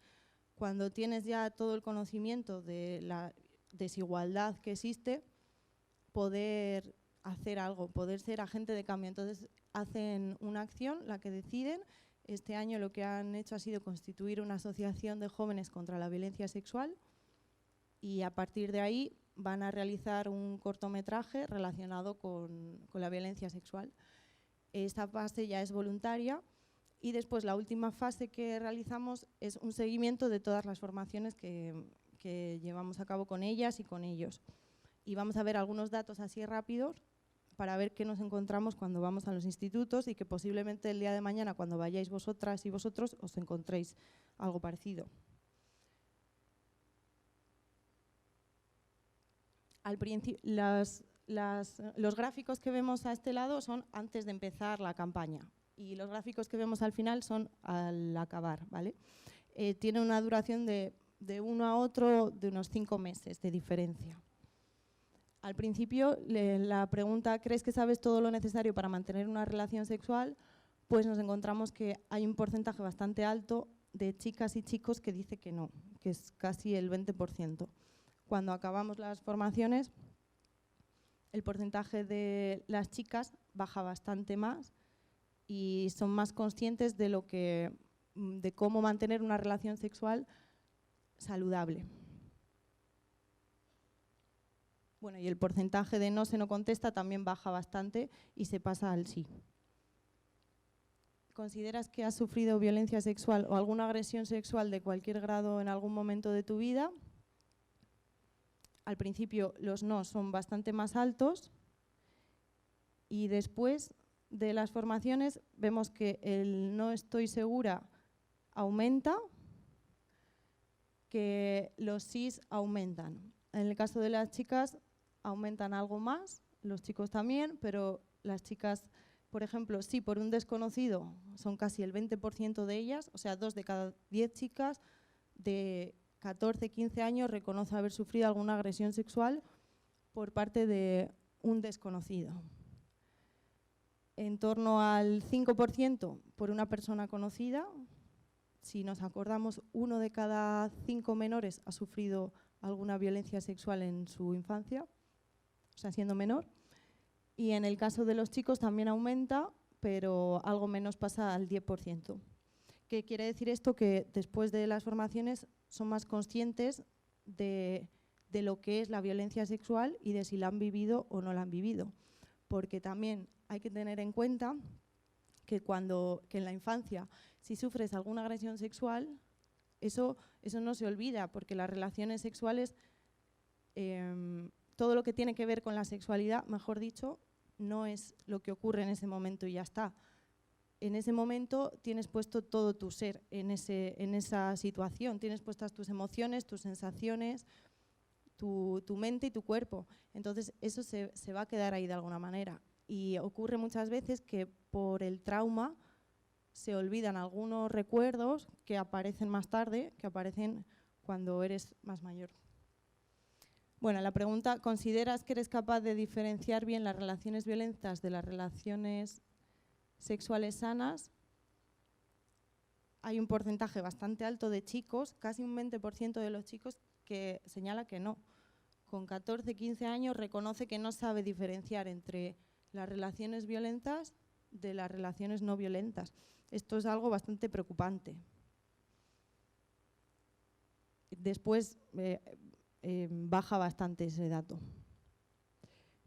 cuando tienes ya todo el conocimiento de la desigualdad que existe, poder hacer algo, poder ser agente de cambio. Entonces, hacen una acción, la que deciden. Este año lo que han hecho ha sido constituir una asociación de jóvenes contra la violencia sexual, y a partir de ahí van a realizar un cortometraje relacionado con la violencia sexual. Esta fase ya es voluntaria y después la última fase que realizamos es un seguimiento de todas las formaciones que llevamos a cabo con ellas y con ellos. Y vamos a ver algunos datos así rápidos para ver qué nos encontramos cuando vamos a los institutos y que posiblemente el día de mañana, cuando vayáis vosotras y vosotros, os encontréis algo parecido. Al principio, los gráficos que vemos a este lado son antes de empezar la campaña y los gráficos que vemos al final son al acabar, ¿vale? Tiene una duración de uno a otro de unos 5 meses de diferencia. Al principio, la pregunta, ¿crees que sabes todo lo necesario para mantener una relación sexual? Pues nos encontramos que hay un porcentaje bastante alto de chicas y chicos que dice que no, que es casi el 20%. Cuando acabamos las formaciones, el porcentaje de las chicas baja bastante más y son más conscientes de lo que de cómo mantener una relación sexual saludable. Bueno, y el porcentaje de no se no contesta también baja bastante y se pasa al sí. ¿Consideras que has sufrido violencia sexual o alguna agresión sexual de cualquier grado en algún momento de tu vida? Al principio los no son bastante más altos y después de las formaciones vemos que el no estoy segura aumenta, que los sís aumentan. En el caso de las chicas aumentan algo más, los chicos también, pero las chicas, por ejemplo, sí por un desconocido son casi el 20% de ellas, o sea, 2 de cada 10 chicas de 14, 15 años reconoce haber sufrido alguna agresión sexual por parte de un desconocido. En torno al 5% por una persona conocida. Si nos acordamos, 1 de cada 5 menores ha sufrido alguna violencia sexual en su infancia, o sea, siendo menor. Y en el caso de los chicos también aumenta, pero algo menos, pasa al 10%. ¿Qué quiere decir esto? Que después de las formaciones son más conscientes de lo que es la violencia sexual y de si la han vivido o no la han vivido. Porque también hay que tener en cuenta que en la infancia, si sufres alguna agresión sexual, eso no se olvida, porque las relaciones sexuales, todo lo que tiene que ver con la sexualidad, mejor dicho, no es lo que ocurre en ese momento y ya está. En ese momento tienes puesto todo tu ser en esa situación, tienes puestas tus emociones, tus sensaciones, tu mente y tu cuerpo. Entonces eso se va a quedar ahí de alguna manera. Y ocurre muchas veces que por el trauma se olvidan algunos recuerdos que aparecen más tarde, que aparecen cuando eres más mayor. Bueno, la pregunta, ¿consideras que eres capaz de diferenciar bien las relaciones violentas de las relaciones sexuales sanas? Hay un porcentaje bastante alto de chicos, casi un 20% de los chicos, que señala que no. Con 14, 15 años reconoce que no sabe diferenciar entre las relaciones violentas de las relaciones no violentas. Esto es algo bastante preocupante. Después baja bastante ese dato.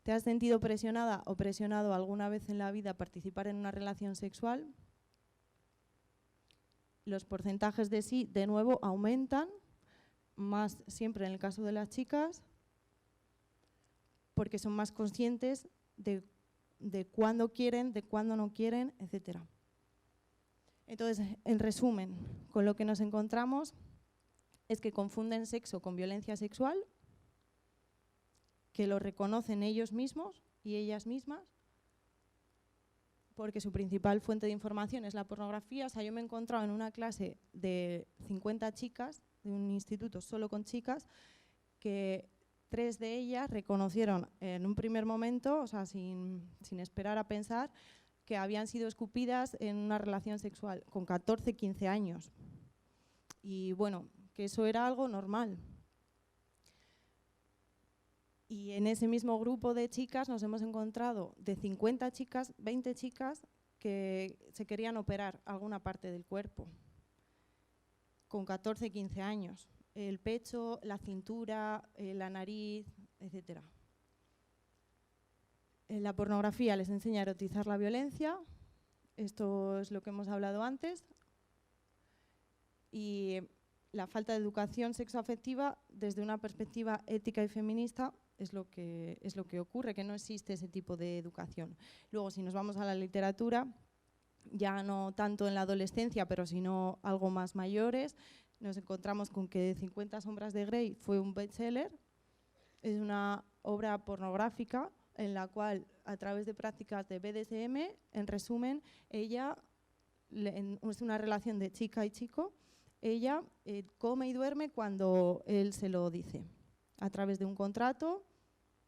¿Te has sentido presionada o presionado alguna vez en la vida a participar en una relación sexual? Los porcentajes de sí, de nuevo, aumentan, más siempre en el caso de las chicas, porque son más conscientes de cuándo quieren, de cuándo no quieren, etc. Entonces, en resumen, con lo que nos encontramos es que confunden sexo con violencia sexual, que lo reconocen ellos mismos y ellas mismas, porque su principal fuente de información es la pornografía. O sea, yo me he encontrado en una clase de 50 chicas, de un instituto solo con chicas, que 3 de ellas reconocieron en un primer momento, o sea, sin esperar a pensar, que habían sido escupidas en una relación sexual con 14, 15 años. Y bueno, que eso era algo normal. Y en ese mismo grupo de chicas nos hemos encontrado de 50 chicas, 20 chicas que se querían operar alguna parte del cuerpo con 14, 15 años. El pecho, la cintura, la nariz, etc. La pornografía les enseña a erotizar la violencia. Esto es lo que hemos hablado antes. Y la falta de educación sexoafectiva desde una perspectiva ética y feminista es lo que ocurre, que no existe ese tipo de educación. Luego, si nos vamos a la literatura, ya no tanto en la adolescencia, pero sino algo más mayores, nos encontramos con que 50 sombras de Grey fue un bestseller. Es una obra pornográfica en la cual, a través de prácticas de BDSM, en resumen, ella, es una relación de chica y chico, ella come y duerme cuando él se lo dice, a través de un contrato.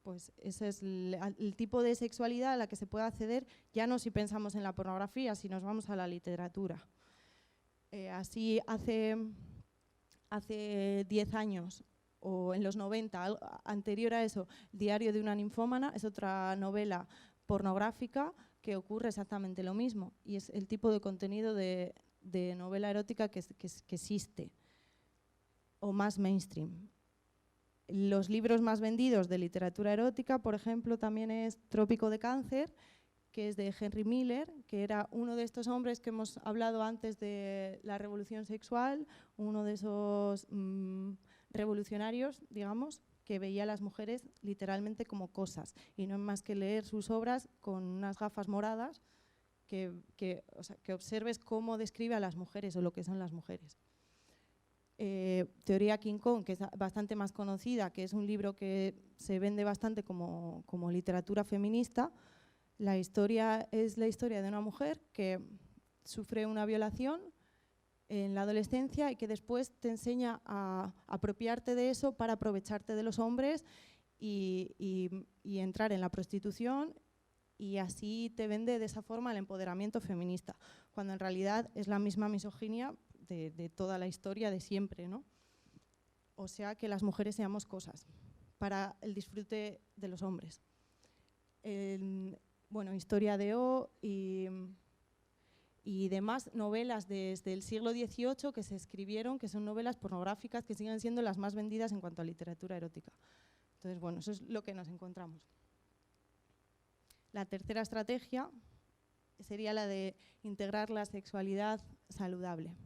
Pues ese es el tipo de sexualidad a la que se puede acceder, ya no si pensamos en la pornografía, si nos vamos a la literatura. Así hace 10 años, o en los 90, anterior a eso, Diario de una ninfómana, es otra novela pornográfica que ocurre exactamente lo mismo, y es el tipo de contenido de de novela erótica que existe, o más mainstream. Los libros más vendidos de literatura erótica, por ejemplo, también es Trópico de Cáncer, que es de Henry Miller, que era uno de estos hombres que hemos hablado antes de la revolución sexual, uno de esos revolucionarios, digamos, que veía a las mujeres literalmente como cosas, y no es más que leer sus obras con unas gafas moradas, que observes cómo describe a las mujeres o lo que son las mujeres. Teoría King Kong, que es bastante más conocida, que es un libro que se vende bastante como literatura feminista. La historia es la historia de una mujer que sufre una violación en la adolescencia y que después te enseña a apropiarte de eso para aprovecharte de los hombres y entrar en la prostitución, y así te vende de esa forma el empoderamiento feminista, cuando en realidad es la misma misoginia de toda la historia de siempre, ¿no? O sea, que las mujeres seamos cosas para el disfrute de los hombres. Bueno, Historia de O y demás novelas desde el siglo XVIII que se escribieron, que son novelas pornográficas que siguen siendo las más vendidas en cuanto a literatura erótica. Entonces, bueno, eso es lo que nos encontramos. La tercera estrategia sería la de integrar la sexualidad saludable.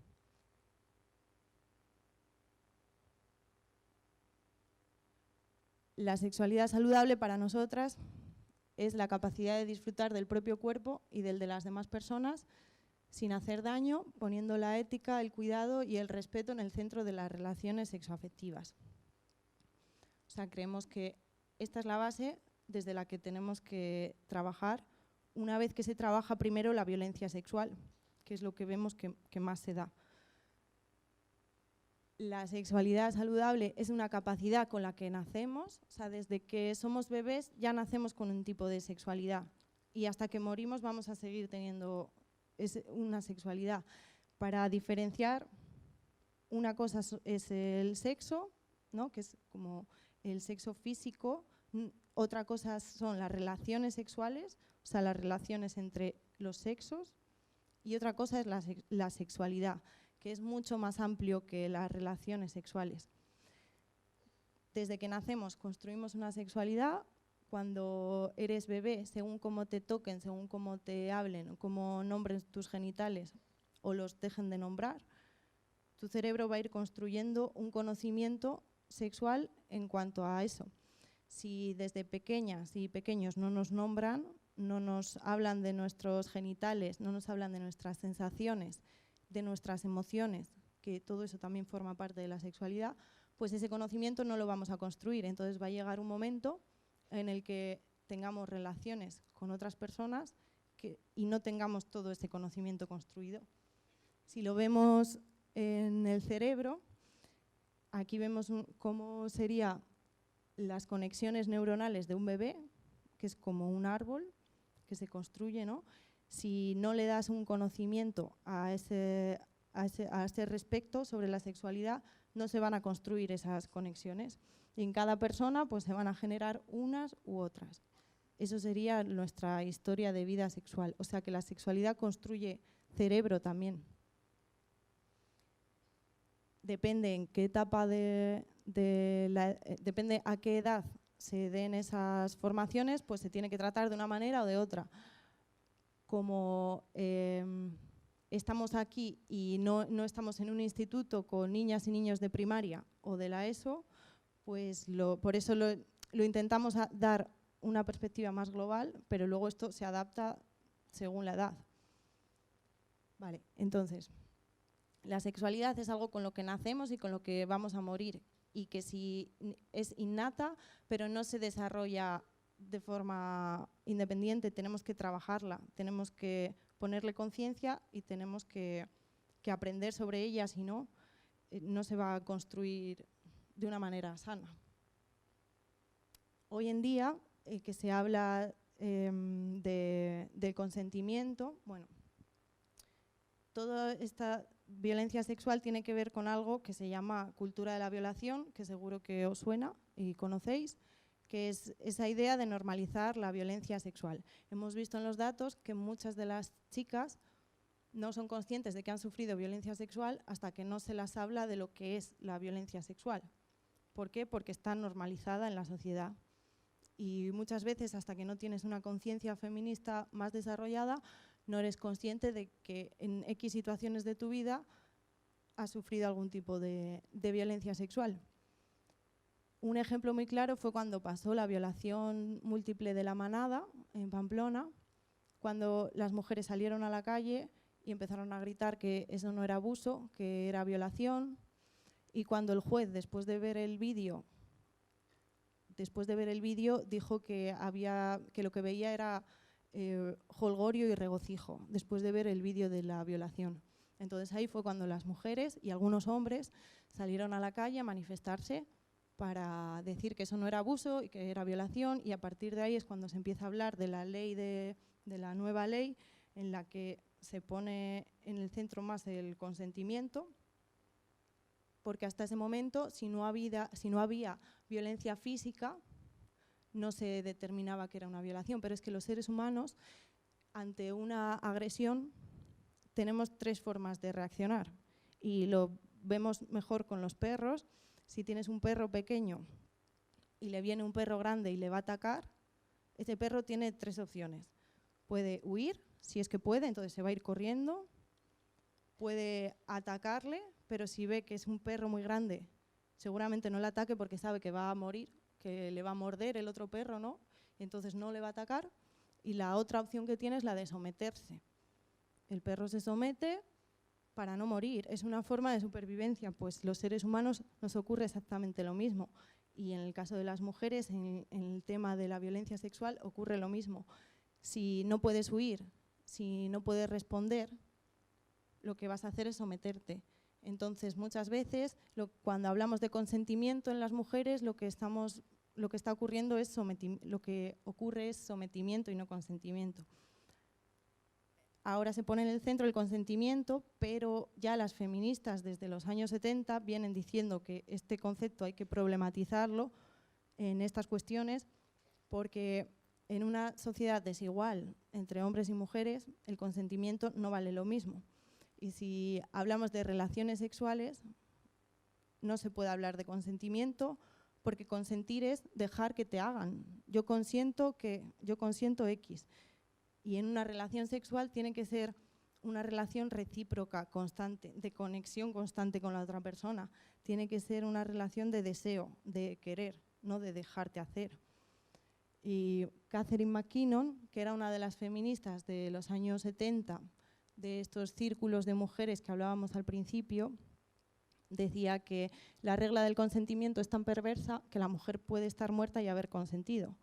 La sexualidad saludable para nosotras es la capacidad de disfrutar del propio cuerpo y del de las demás personas sin hacer daño, poniendo la ética, el cuidado y el respeto en el centro de las relaciones sexoafectivas. O sea, creemos que esta es la base desde la que tenemos que trabajar, una vez que se trabaja primero la violencia sexual, que es lo que vemos que más se da. La sexualidad saludable es una capacidad con la que nacemos, o sea, desde que somos bebés ya nacemos con un tipo de sexualidad y hasta que morimos vamos a seguir teniendo una sexualidad. Para diferenciar, una cosa es el sexo, ¿no?, que es como el sexo físico, otra cosa son las relaciones sexuales, o sea, las relaciones entre los sexos, y otra cosa es la sexualidad, que es mucho más amplio que las relaciones sexuales. Desde que nacemos construimos una sexualidad. Cuando eres bebé, según cómo te toquen, según cómo te hablen, o cómo nombren tus genitales o los dejen de nombrar, tu cerebro va a ir construyendo un conocimiento sexual en cuanto a eso. Si desde pequeñas y pequeños no nos nombran, no nos hablan de nuestros genitales, no nos hablan de nuestras sensaciones, de nuestras emociones, que todo eso también forma parte de la sexualidad, pues ese conocimiento no lo vamos a construir. Entonces va a llegar un momento en el que tengamos relaciones con otras personas y no tengamos todo ese conocimiento construido. Si lo vemos en el cerebro, aquí vemos cómo serían las conexiones neuronales de un bebé, que es como un árbol que se construye, ¿no? Si no le das un conocimiento a ese respecto sobre la sexualidad, no se van a construir esas conexiones. Y en cada persona pues, se van a generar unas u otras. Eso sería nuestra historia de vida sexual. O sea que la sexualidad construye cerebro también. Depende en qué etapa depende a qué edad se den esas formaciones, pues se tiene que tratar de una manera o de otra. Como estamos aquí y no estamos en un instituto con niñas y niños de primaria o de la ESO, pues por eso lo intentamos dar una perspectiva más global, pero luego esto se adapta según la edad. Vale, entonces, la sexualidad es algo con lo que nacemos y con lo que vamos a morir, y que sí es innata, pero no se desarrolla de forma independiente, tenemos que trabajarla, tenemos que ponerle conciencia y tenemos que aprender sobre ella, si no, no se va a construir de una manera sana. Hoy en día, que se habla del consentimiento, bueno, toda esta violencia sexual tiene que ver con algo que se llama cultura de la violación, que seguro que os suena y conocéis, que es esa idea de normalizar la violencia sexual. Hemos visto en los datos que muchas de las chicas no son conscientes de que han sufrido violencia sexual hasta que no se las habla de lo que es la violencia sexual. ¿Por qué? Porque está normalizada en la sociedad. Y muchas veces, hasta que no tienes una conciencia feminista más desarrollada, no eres consciente de que en X situaciones de tu vida has sufrido algún tipo de violencia sexual. Un ejemplo muy claro fue cuando pasó la violación múltiple de La Manada en Pamplona, cuando las mujeres salieron a la calle y empezaron a gritar que eso no era abuso, que era violación, y cuando el juez, después de ver el vídeo, dijo que lo que veía era jolgorio y regocijo, después de ver el vídeo de la violación. Entonces ahí fue cuando las mujeres y algunos hombres salieron a la calle a manifestarse para decir que eso no era abuso y que era violación, y a partir de ahí es cuando se empieza a hablar de la ley de la nueva ley, en la que se pone en el centro más el consentimiento, porque hasta ese momento, si no había violencia física, no se determinaba que era una violación. Pero es que los seres humanos, ante una agresión, tenemos 3 formas de reaccionar. Y lo vemos mejor con los perros. Si tienes un perro pequeño y le viene un perro grande y le va a atacar, ese perro tiene 3 opciones. Puede huir, si es que puede, entonces se va a ir corriendo. Puede atacarle, pero si ve que es un perro muy grande, seguramente no le ataque porque sabe que va a morir, que le va a morder el otro perro, ¿no? Entonces no le va a atacar. Y la otra opción que tiene es la de someterse. El perro se somete para no morir. Es una forma de supervivencia. Pues los seres humanos nos ocurre exactamente lo mismo. Y en el caso de las mujeres, en el tema de la violencia sexual, ocurre lo mismo. Si no puedes huir, si no puedes responder, lo que vas a hacer es someterte. Entonces, muchas veces, cuando hablamos de consentimiento en las mujeres, lo que está ocurriendo es lo que ocurre es sometimiento y no consentimiento. Ahora se pone en el centro el consentimiento, pero ya las feministas desde los años 70 vienen diciendo que este concepto hay que problematizarlo en estas cuestiones, porque en una sociedad desigual entre hombres y mujeres, el consentimiento no vale lo mismo. Y si hablamos de relaciones sexuales, no se puede hablar de consentimiento, porque consentir es dejar que te hagan. Yo consiento X. Y en una relación sexual tiene que ser una relación recíproca, constante, de conexión constante con la otra persona. Tiene que ser una relación de deseo, de querer, no de dejarte hacer. Y Catherine McKinnon, que era una de las feministas de los años 70, de estos círculos de mujeres que hablábamos al principio, decía que la regla del consentimiento es tan perversa que la mujer puede estar muerta y haber consentido.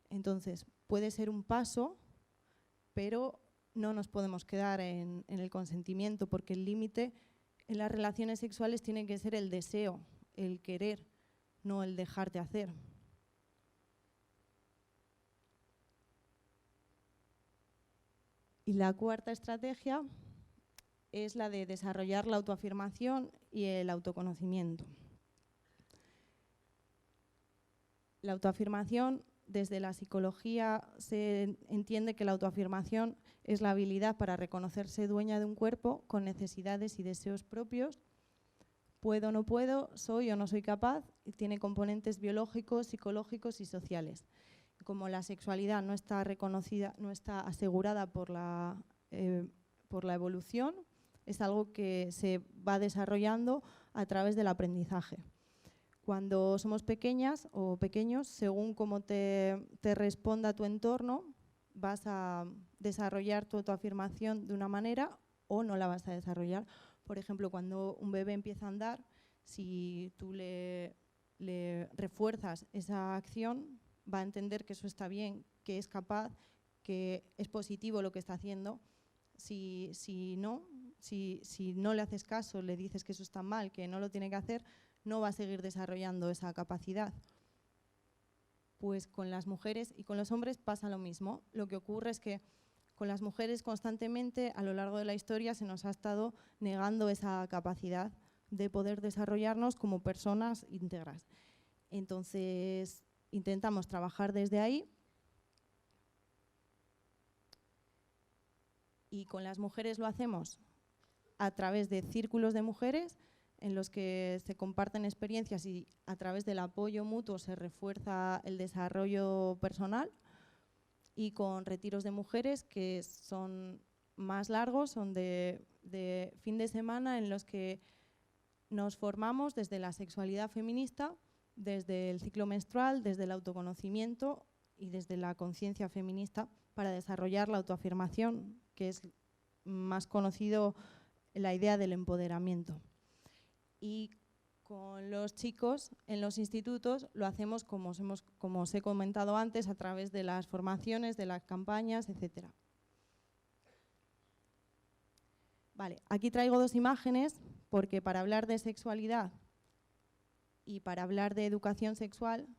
Entonces, puede ser un paso, pero no nos podemos quedar en el consentimiento, porque el límite en las relaciones sexuales tiene que ser el deseo, el querer, no el dejarte hacer. Y la cuarta estrategia es la de desarrollar la autoafirmación y el autoconocimiento. La autoafirmación, desde la psicología se entiende que la autoafirmación es la habilidad para reconocerse dueña de un cuerpo con necesidades y deseos propios. Puedo o no puedo, soy o no soy capaz, y tiene componentes biológicos, psicológicos y sociales. Como la sexualidad no está reconocida, no está asegurada por la evolución, es algo que se va desarrollando a través del aprendizaje. Cuando somos pequeñas o pequeños, según cómo te responda tu entorno, vas a desarrollar tu autoafirmación de una manera o no la vas a desarrollar. Por ejemplo, cuando un bebé empieza a andar, si tú le refuerzas esa acción, va a entender que eso está bien, que es capaz, que es positivo lo que está haciendo. Si no le haces caso, le dices que eso está mal, que no lo tiene que hacer, no va a seguir desarrollando esa capacidad. Pues con las mujeres y con los hombres pasa lo mismo. Lo que ocurre es que con las mujeres constantemente a lo largo de la historia se nos ha estado negando esa capacidad de poder desarrollarnos como personas íntegras. Entonces intentamos trabajar desde ahí Y con las mujeres lo hacemos a través de círculos de mujeres en los que se comparten experiencias y a través del apoyo mutuo se refuerza el desarrollo personal, y con retiros de mujeres que son más largos, son de fin de semana, en los que nos formamos desde la sexualidad feminista, desde el ciclo menstrual, desde el autoconocimiento y desde la conciencia feminista para desarrollar la autoafirmación, que es más conocido la idea del empoderamiento. Y con los chicos en los institutos lo hacemos, como os he comentado antes, a través de las formaciones, de las campañas, etc. Vale, aquí traigo dos imágenes porque para hablar de sexualidad y para hablar de educación sexual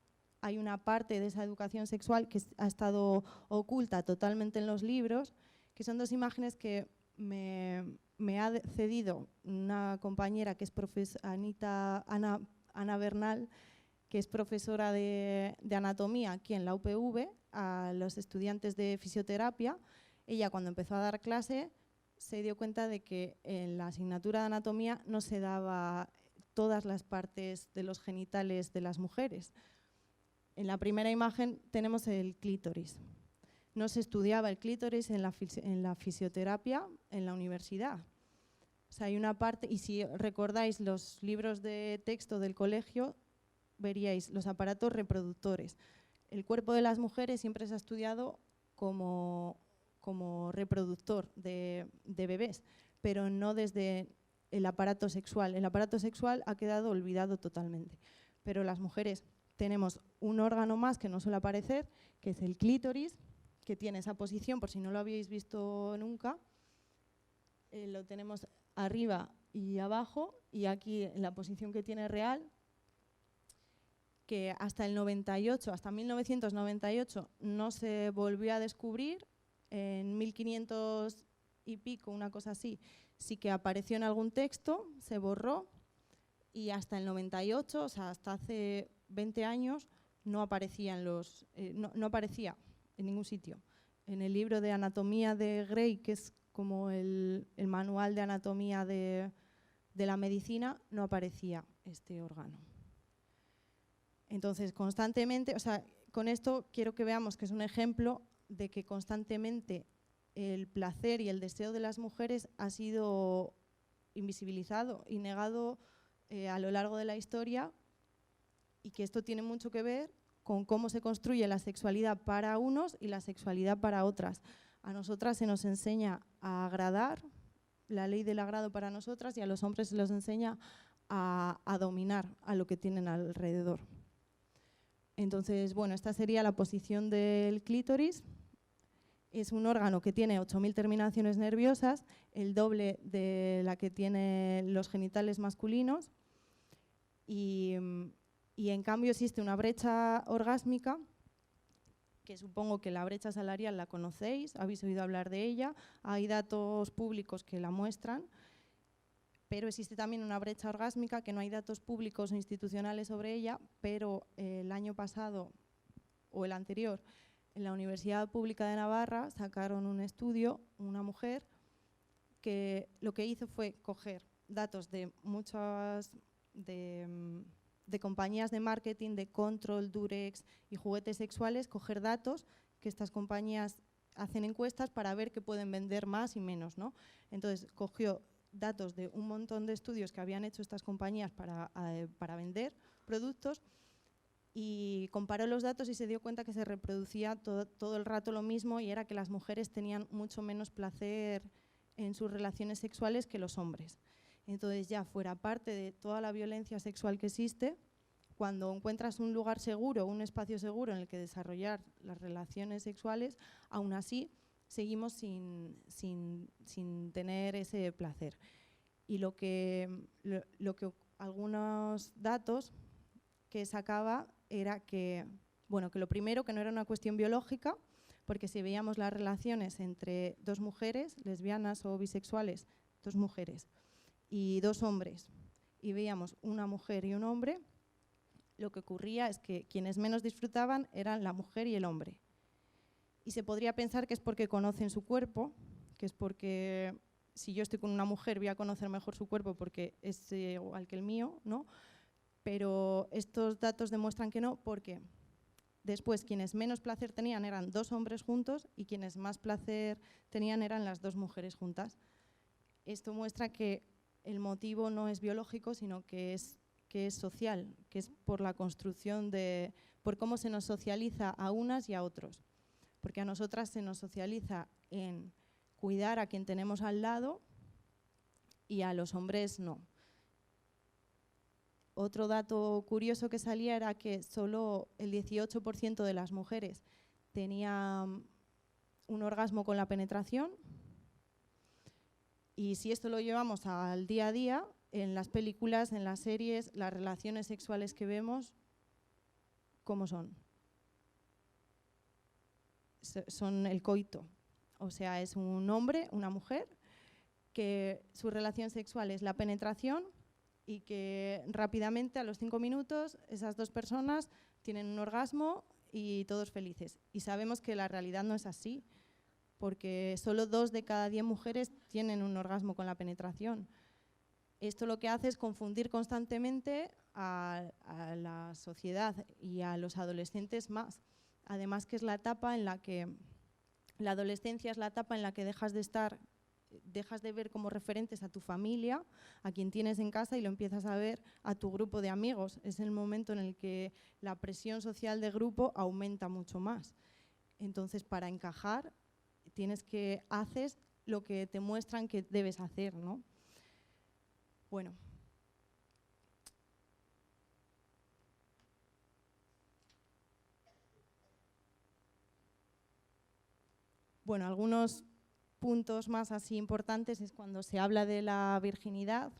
hay una parte de esa educación sexual que ha estado oculta totalmente en los libros, que son dos imágenes que me ha cedido una compañera que es Ana Bernal, que es profesora de anatomía aquí en la UPV, a los estudiantes de fisioterapia. Ella, cuando empezó a dar clase, se dio cuenta de que en la asignatura de anatomía no se daba todas las partes de los genitales de las mujeres. En la primera imagen tenemos el clítoris. No se estudiaba el clítoris en la fisioterapia en la universidad. O sea, hay una parte, y si recordáis los libros de texto del colegio, veríais los aparatos reproductores. El cuerpo de las mujeres siempre se ha estudiado como reproductor de bebés, pero no desde el aparato sexual. El aparato sexual ha quedado olvidado totalmente. Pero las mujeres tenemos un órgano más que no suele aparecer, que es el clítoris, que tiene esa posición, por si no lo habéis visto nunca. Lo tenemos arriba y abajo, y aquí en la posición que tiene real, que hasta el 98, hasta 1998 no se volvió a descubrir. En 1500 y pico, una cosa así, sí que apareció en algún texto, se borró, y hasta el 98, o sea, hasta hace 20 años, no aparecía no aparecía en ningún sitio. En el libro de anatomía de Gray, que es como el manual de anatomía de la medicina, no aparecía este órgano. Entonces, constantemente, o sea, con esto quiero que veamos que es un ejemplo de que constantemente el placer y el deseo de las mujeres ha sido invisibilizado y negado a lo largo de la historia, y que esto tiene mucho que ver con cómo se construye la sexualidad para unos y la sexualidad para otras. A nosotras se nos enseña a agradar, la ley del agrado para nosotras, y a los hombres se les enseña a dominar a lo que tienen alrededor. Entonces, bueno, esta sería la posición del clítoris. Es un órgano que tiene 8000 terminaciones nerviosas, el doble de la que tienen los genitales masculinos, y en cambio existe una brecha orgásmica, que supongo que la brecha salarial la conocéis, habéis oído hablar de ella, hay datos públicos que la muestran, pero existe también una brecha orgásmica que no hay datos públicos o institucionales sobre ella, pero el año pasado o el anterior, en la Universidad Pública de Navarra sacaron un estudio, una mujer, que lo que hizo fue coger datos de muchas de compañías de marketing, de Control, Durex y juguetes sexuales, coger datos que estas compañías hacen encuestas para ver qué pueden vender más y menos, ¿no? Entonces cogió datos de un montón de estudios que habían hecho estas compañías para vender productos, y comparó los datos y se dio cuenta que se reproducía todo el rato lo mismo, y era que las mujeres tenían mucho menos placer en sus relaciones sexuales que los hombres. Entonces, ya fuera parte de toda la violencia sexual que existe, cuando encuentras un lugar seguro, un espacio seguro en el que desarrollar las relaciones sexuales, aún así seguimos sin tener ese placer. Y lo que algunos datos que sacaba era que, bueno, que lo primero, que no era una cuestión biológica, porque si veíamos las relaciones entre dos mujeres, lesbianas o bisexuales, dos mujeres y dos hombres, y veíamos una mujer y un hombre, lo que ocurría es que quienes menos disfrutaban eran la mujer y el hombre. Y se podría pensar que es porque conocen su cuerpo, que es porque si yo estoy con una mujer voy a conocer mejor su cuerpo porque es igual que el mío, ¿no? Pero estos datos demuestran que no, porque después quienes menos placer tenían eran 2 hombres juntos y quienes más placer tenían eran las 2 mujeres juntas. Esto muestra que el motivo no es biológico, sino que es social, que es por la construcción por cómo se nos socializa a unas y a otros. Porque a nosotras se nos socializa en cuidar a quien tenemos al lado y a los hombres no. Otro dato curioso que salía era que solo el 18% de las mujeres tenían un orgasmo con la penetración, y si esto lo llevamos al día a día, en las películas, en las series, las relaciones sexuales que vemos, ¿cómo son? Son el coito. O sea, es un hombre, una mujer, que su relación sexual es la penetración y que rápidamente, a los 5 minutos, esas 2 personas tienen un orgasmo y todos felices. Y sabemos que la realidad no es así, porque solo 2 de cada 10 mujeres tienen un orgasmo con la penetración. Esto lo que hace es confundir constantemente a la sociedad y a los adolescentes más. Además que es la etapa en la que, la adolescencia es la etapa en la que dejas de ver como referentes a tu familia, a quien tienes en casa, y lo empiezas a ver a tu grupo de amigos. Es el momento en el que la presión social de grupo aumenta mucho más. Entonces, para encajar, haces lo que te muestran que debes hacer, ¿no? Bueno. Bueno, algunos puntos más así importantes es cuando se habla de la virginidad.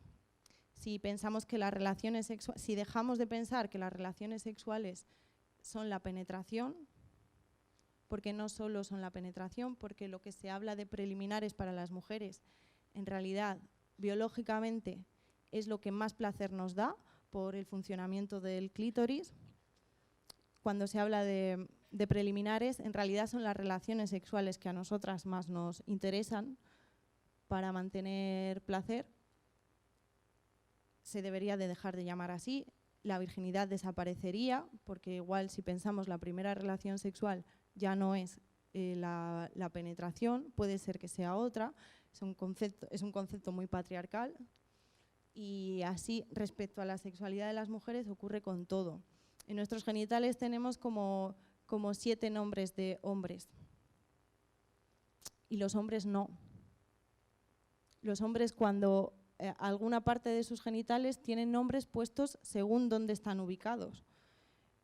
Si pensamos que las relaciones sexuales, si dejamos de pensar que las relaciones sexuales son la penetración, porque no solo son la penetración, porque lo que se habla de preliminares para las mujeres, en realidad, biológicamente, es lo que más placer nos da por el funcionamiento del clítoris. Cuando se habla de preliminares, en realidad son las relaciones sexuales que a nosotras más nos interesan para mantener placer. Se debería de dejar de llamar así, la virginidad desaparecería, porque igual si pensamos la primera relación sexual ya no es la penetración, puede ser que sea otra, es un concepto muy patriarcal, y así respecto a la sexualidad de las mujeres ocurre con todo. En nuestros genitales tenemos como 7 nombres de hombres, y los hombres no. Los hombres, cuando alguna parte de sus genitales tienen nombres puestos según dónde están ubicados.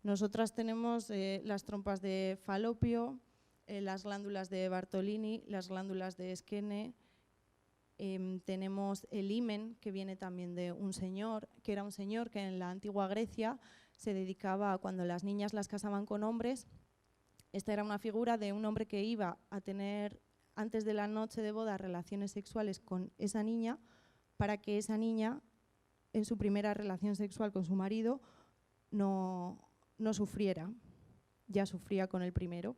Nosotras tenemos las trompas de Falopio, las glándulas de Bartolini, las glándulas de Skene, tenemos el himen, que viene también de un señor, que era un señor que en la antigua Grecia se dedicaba a, cuando las niñas las casaban con hombres, esta era una figura de un hombre que iba a tener antes de la noche de boda relaciones sexuales con esa niña, para que esa niña en su primera relación sexual con su marido no sufriera, ya sufría con el primero.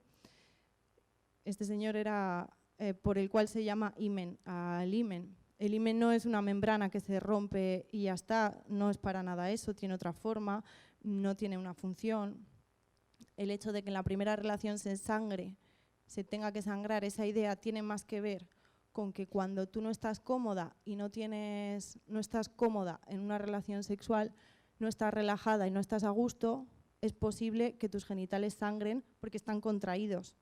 Este señor era por el cual se llama himen, al himen. El himen no es una membrana que se rompe y ya está, no es para nada eso, tiene otra forma, no tiene una función. El hecho de que en la primera relación se tenga que sangrar, esa idea tiene más que ver con que cuando tú no estás cómoda y no estás cómoda en una relación sexual, no estás relajada y no estás a gusto, es posible que tus genitales sangren porque están contraídos,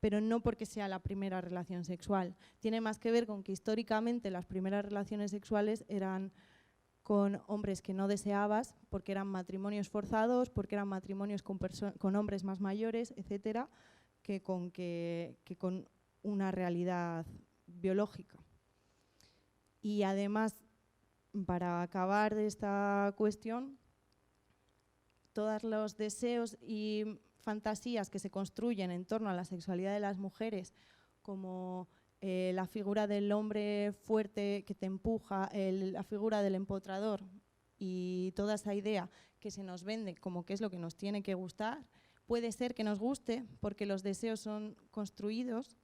pero no porque sea la primera relación sexual. Tiene más que ver con que históricamente las primeras relaciones sexuales eran con hombres que no deseabas, porque eran matrimonios forzados, porque eran matrimonios con hombres más mayores, etcétera, que con una realidad biológica. Y además, para acabar de esta cuestión, todos los deseos y fantasías que se construyen en torno a la sexualidad de las mujeres, como la figura del hombre fuerte que te empuja, la figura del empotrador y toda esa idea que se nos vende como que es lo que nos tiene que gustar, puede ser que nos guste porque los deseos son construidos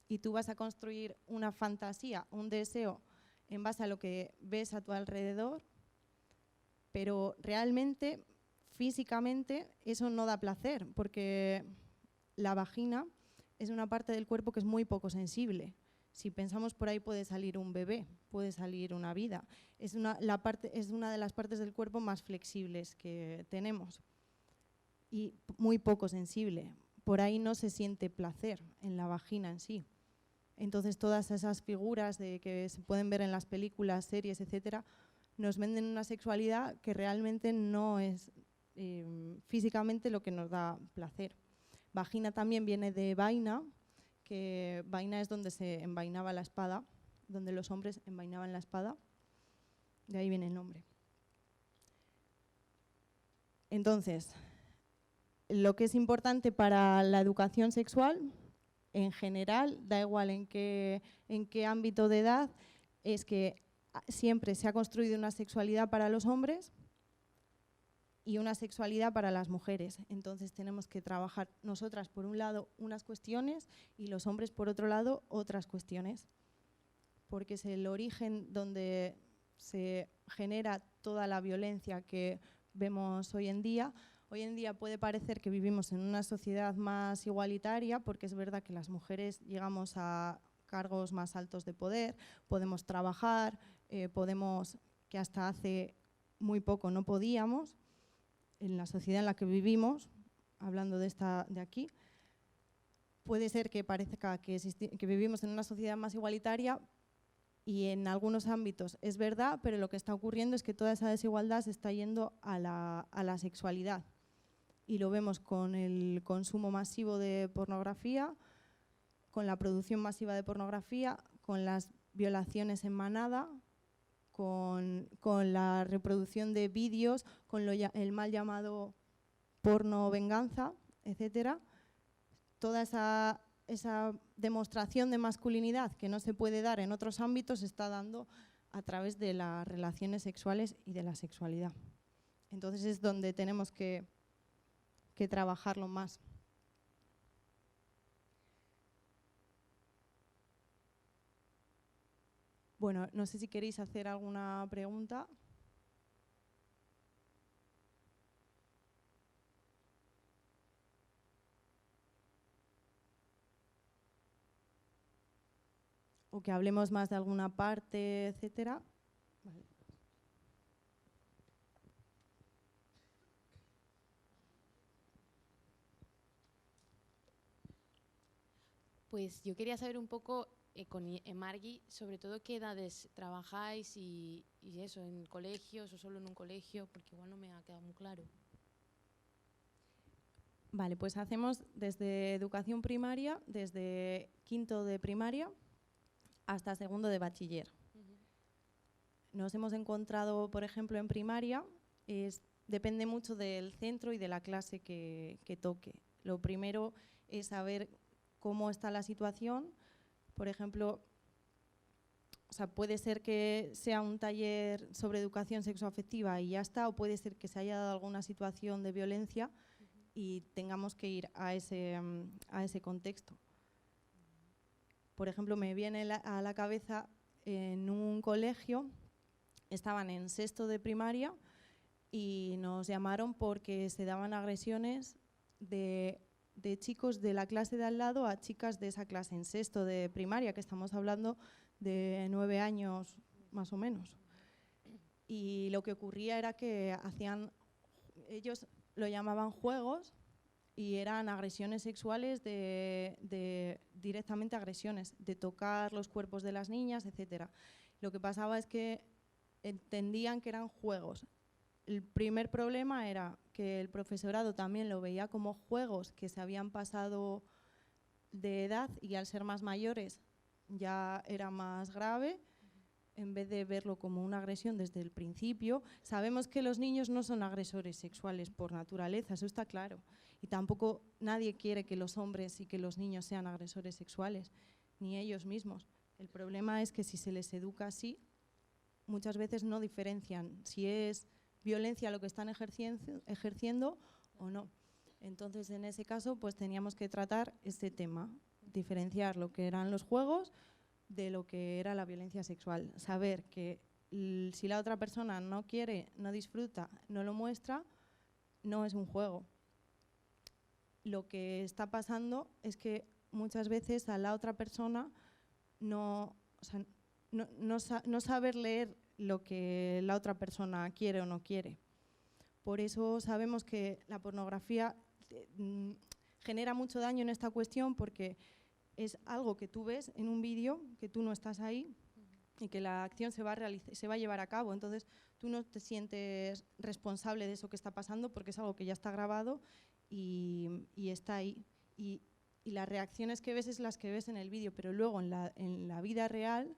y tú vas a construir una fantasía, un deseo en base a lo que ves a tu alrededor, pero realmente, físicamente, eso no da placer, porque la vagina es una parte del cuerpo que es muy poco sensible. Si pensamos por ahí puede salir un bebé, puede salir una vida. Es una de las partes del cuerpo más flexibles que tenemos y muy poco sensible. Por ahí no se siente placer en la vagina en sí. Entonces todas esas figuras que se pueden ver en las películas, series, etcétera, nos venden una sexualidad que realmente no es físicamente lo que nos da placer. Vagina también viene de vaina, que vaina es donde se envainaba la espada, donde los hombres envainaban la espada, de ahí viene el nombre. Entonces, lo que es importante para la educación sexual, en general, da igual en qué ámbito de edad, es que siempre se ha construido una sexualidad para los hombres y una sexualidad para las mujeres. Entonces tenemos que trabajar nosotras, por un lado, unas cuestiones y los hombres, por otro lado, otras cuestiones. Porque es el origen donde se genera toda la violencia que vemos hoy en día. Hoy en día puede parecer que vivimos en una sociedad más igualitaria, porque es verdad que las mujeres llegamos a cargos más altos de poder, podemos trabajar, que hasta hace muy poco no podíamos, en la sociedad en la que vivimos, hablando de aquí, puede ser que parezca que vivimos en una sociedad más igualitaria y en algunos ámbitos es verdad, pero lo que está ocurriendo es que toda esa desigualdad se está yendo a la sexualidad. Y lo vemos con el consumo masivo de pornografía, con la producción masiva de pornografía, con las violaciones en manada, con la reproducción de vídeos, con el mal llamado porno venganza, etcétera. Toda esa demostración de masculinidad que no se puede dar en otros ámbitos se está dando a través de las relaciones sexuales y de la sexualidad. Entonces es donde tenemos que trabajarlo más. Bueno, no sé si queréis hacer alguna pregunta. O que hablemos más de alguna parte, etcétera. Vale. Pues yo quería saber un poco con Margui, sobre todo qué edades trabajáis y eso, en colegios o solo en un colegio, porque igual no me ha quedado muy claro. Vale, pues hacemos desde educación primaria, desde quinto de primaria hasta segundo de bachiller. Nos hemos encontrado, por ejemplo, en primaria, depende mucho del centro y de la clase que toque. Lo primero es saber cómo está la situación. Por ejemplo, puede ser que sea un taller sobre educación sexoafectiva y ya está, o puede ser que se haya dado alguna situación de violencia y tengamos que ir a ese contexto. Por ejemplo, me viene a la cabeza en un colegio, estaban en sexto de primaria y nos llamaron porque se daban agresiones de chicos de la clase de al lado a chicas de esa clase en sexto de primaria, que estamos hablando de 9 años más o menos. Y lo que ocurría era que ellos lo llamaban juegos y eran agresiones sexuales, directamente agresiones, de tocar los cuerpos de las niñas, etcétera. Lo que pasaba es que entendían que eran juegos. El primer problema era que el profesorado también lo veía como juegos que se habían pasado de edad y al ser más mayores ya era más grave, en vez de verlo como una agresión desde el principio. Sabemos que los niños no son agresores sexuales por naturaleza, eso está claro. Y tampoco nadie quiere que los hombres y que los niños sean agresores sexuales, ni ellos mismos. El problema es que si se les educa así, muchas veces no diferencian si es violencia lo que están ejerciendo o no. Entonces, en ese caso, pues teníamos que tratar este tema diferenciar lo que eran los juegos de lo que era la violencia sexual. Saber que si la otra persona no quiere, no disfruta, no lo muestra, no es un juego. Lo que está pasando es que muchas veces a la otra persona no saber leer lo que la otra persona quiere o no quiere. Por eso sabemos que la pornografía genera mucho daño en esta cuestión, porque es algo que tú ves en un vídeo, que tú no estás ahí y que la acción se va a llevar a cabo. Entonces tú no te sientes responsable de eso que está pasando, porque es algo que ya está grabado y está ahí. Y las reacciones que ves es las que ves en el vídeo, pero luego en la vida real,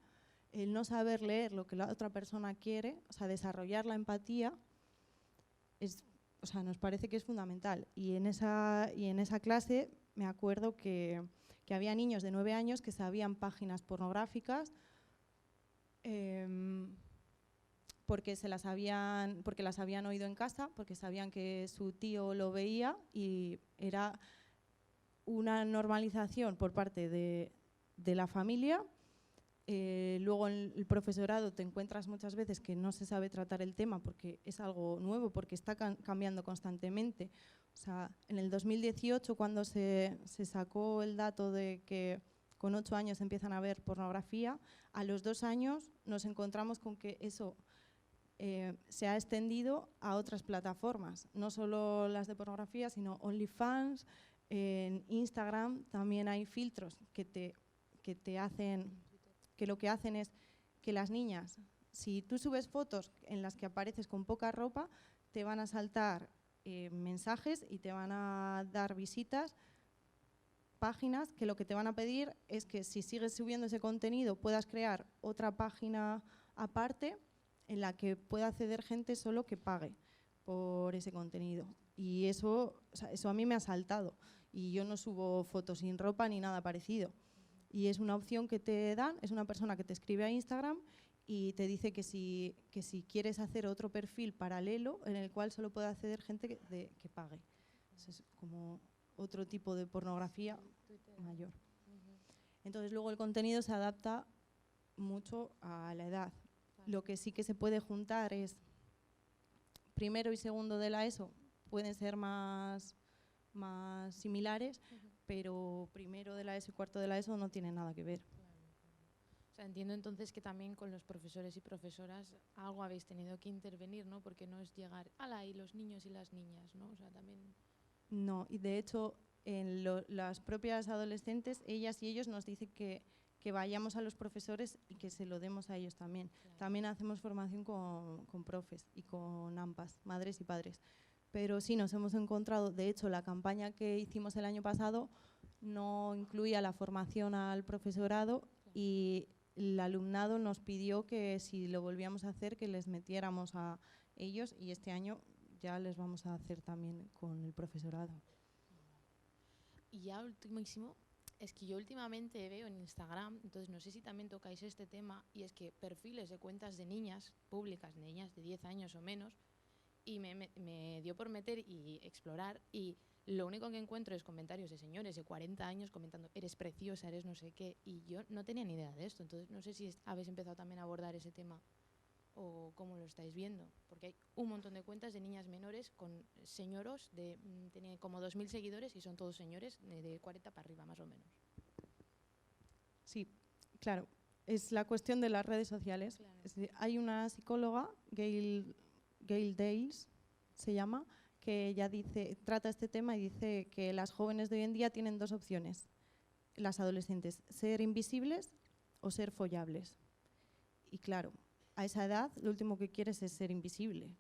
el no saber leer lo que la otra persona quiere, o sea, desarrollar la empatía, nos parece que es fundamental. Y en esa clase me acuerdo que había niños de 9 años que sabían páginas pornográficas porque las habían oído en casa, porque sabían que su tío lo veía, y era una normalización por parte de la familia. Luego en el profesorado te encuentras muchas veces que no se sabe tratar el tema porque es algo nuevo, porque está cambiando constantemente. O sea, en el 2018, cuando se sacó el dato de que con 8 años empiezan a ver pornografía, a los 2 años nos encontramos con que eso se ha extendido a otras plataformas, no solo las de pornografía, sino OnlyFans. En Instagram también hay filtros que hacen, que lo que hacen es que las niñas, si tú subes fotos en las que apareces con poca ropa, te van a saltar mensajes y te van a dar visitas, páginas que lo que te van a pedir es que si sigues subiendo ese contenido puedas crear otra página aparte en la que pueda acceder gente solo que pague por ese contenido. Y eso a mí me ha saltado. Y yo no subo fotos sin ropa ni nada parecido. Y es una opción que te dan, es una persona que te escribe a Instagram y te dice que si quieres hacer otro perfil paralelo en el cual solo puede acceder gente que pague. Eso es como otro tipo de pornografía mayor. Entonces luego el contenido se adapta mucho a la edad. Lo que sí que se puede juntar es primero y segundo de la ESO, pueden ser más similares, pero primero de la ESO y cuarto de la ESO no tienen nada que ver. O sea, entiendo entonces que también con los profesores y profesoras algo habéis tenido que intervenir, ¿no? Porque no es llegar, ¡hala! Y los niños y las niñas, ¿no? O sea, también... No, y de hecho en las propias adolescentes, ellas y ellos nos dicen que vayamos a los profesores y que se lo demos a ellos también. Claro. También hacemos formación con profes y con AMPAs, madres y padres. Pero sí, nos hemos encontrado, de hecho, la campaña que hicimos el año pasado no incluía la formación al profesorado, claro. Y el alumnado nos pidió que si lo volvíamos a hacer, que les metiéramos a ellos, y este año ya les vamos a hacer también con el profesorado. Y ya ultimísimo, es que yo últimamente veo en Instagram, entonces no sé si también tocáis este tema, y es que perfiles de cuentas de niñas públicas, niñas de 10 años o menos, y me dio por meter y explorar, y lo único que encuentro es comentarios de señores de 40 años comentando eres preciosa, eres no sé qué, y yo no tenía ni idea de esto. Entonces no sé si habéis empezado también a abordar ese tema o cómo lo estáis viendo, porque hay un montón de cuentas de niñas menores con señoros, tienen como 2.000 seguidores y son todos señores de 40 para arriba más o menos. Sí, claro, es la cuestión de las redes sociales. Claro. Hay una psicóloga, Gail Dales se llama, que ella trata este tema y dice que las jóvenes de hoy en día tienen 2 opciones, las adolescentes, ser invisibles o ser follables. Y claro, a esa edad lo último que quieres es ser invisible.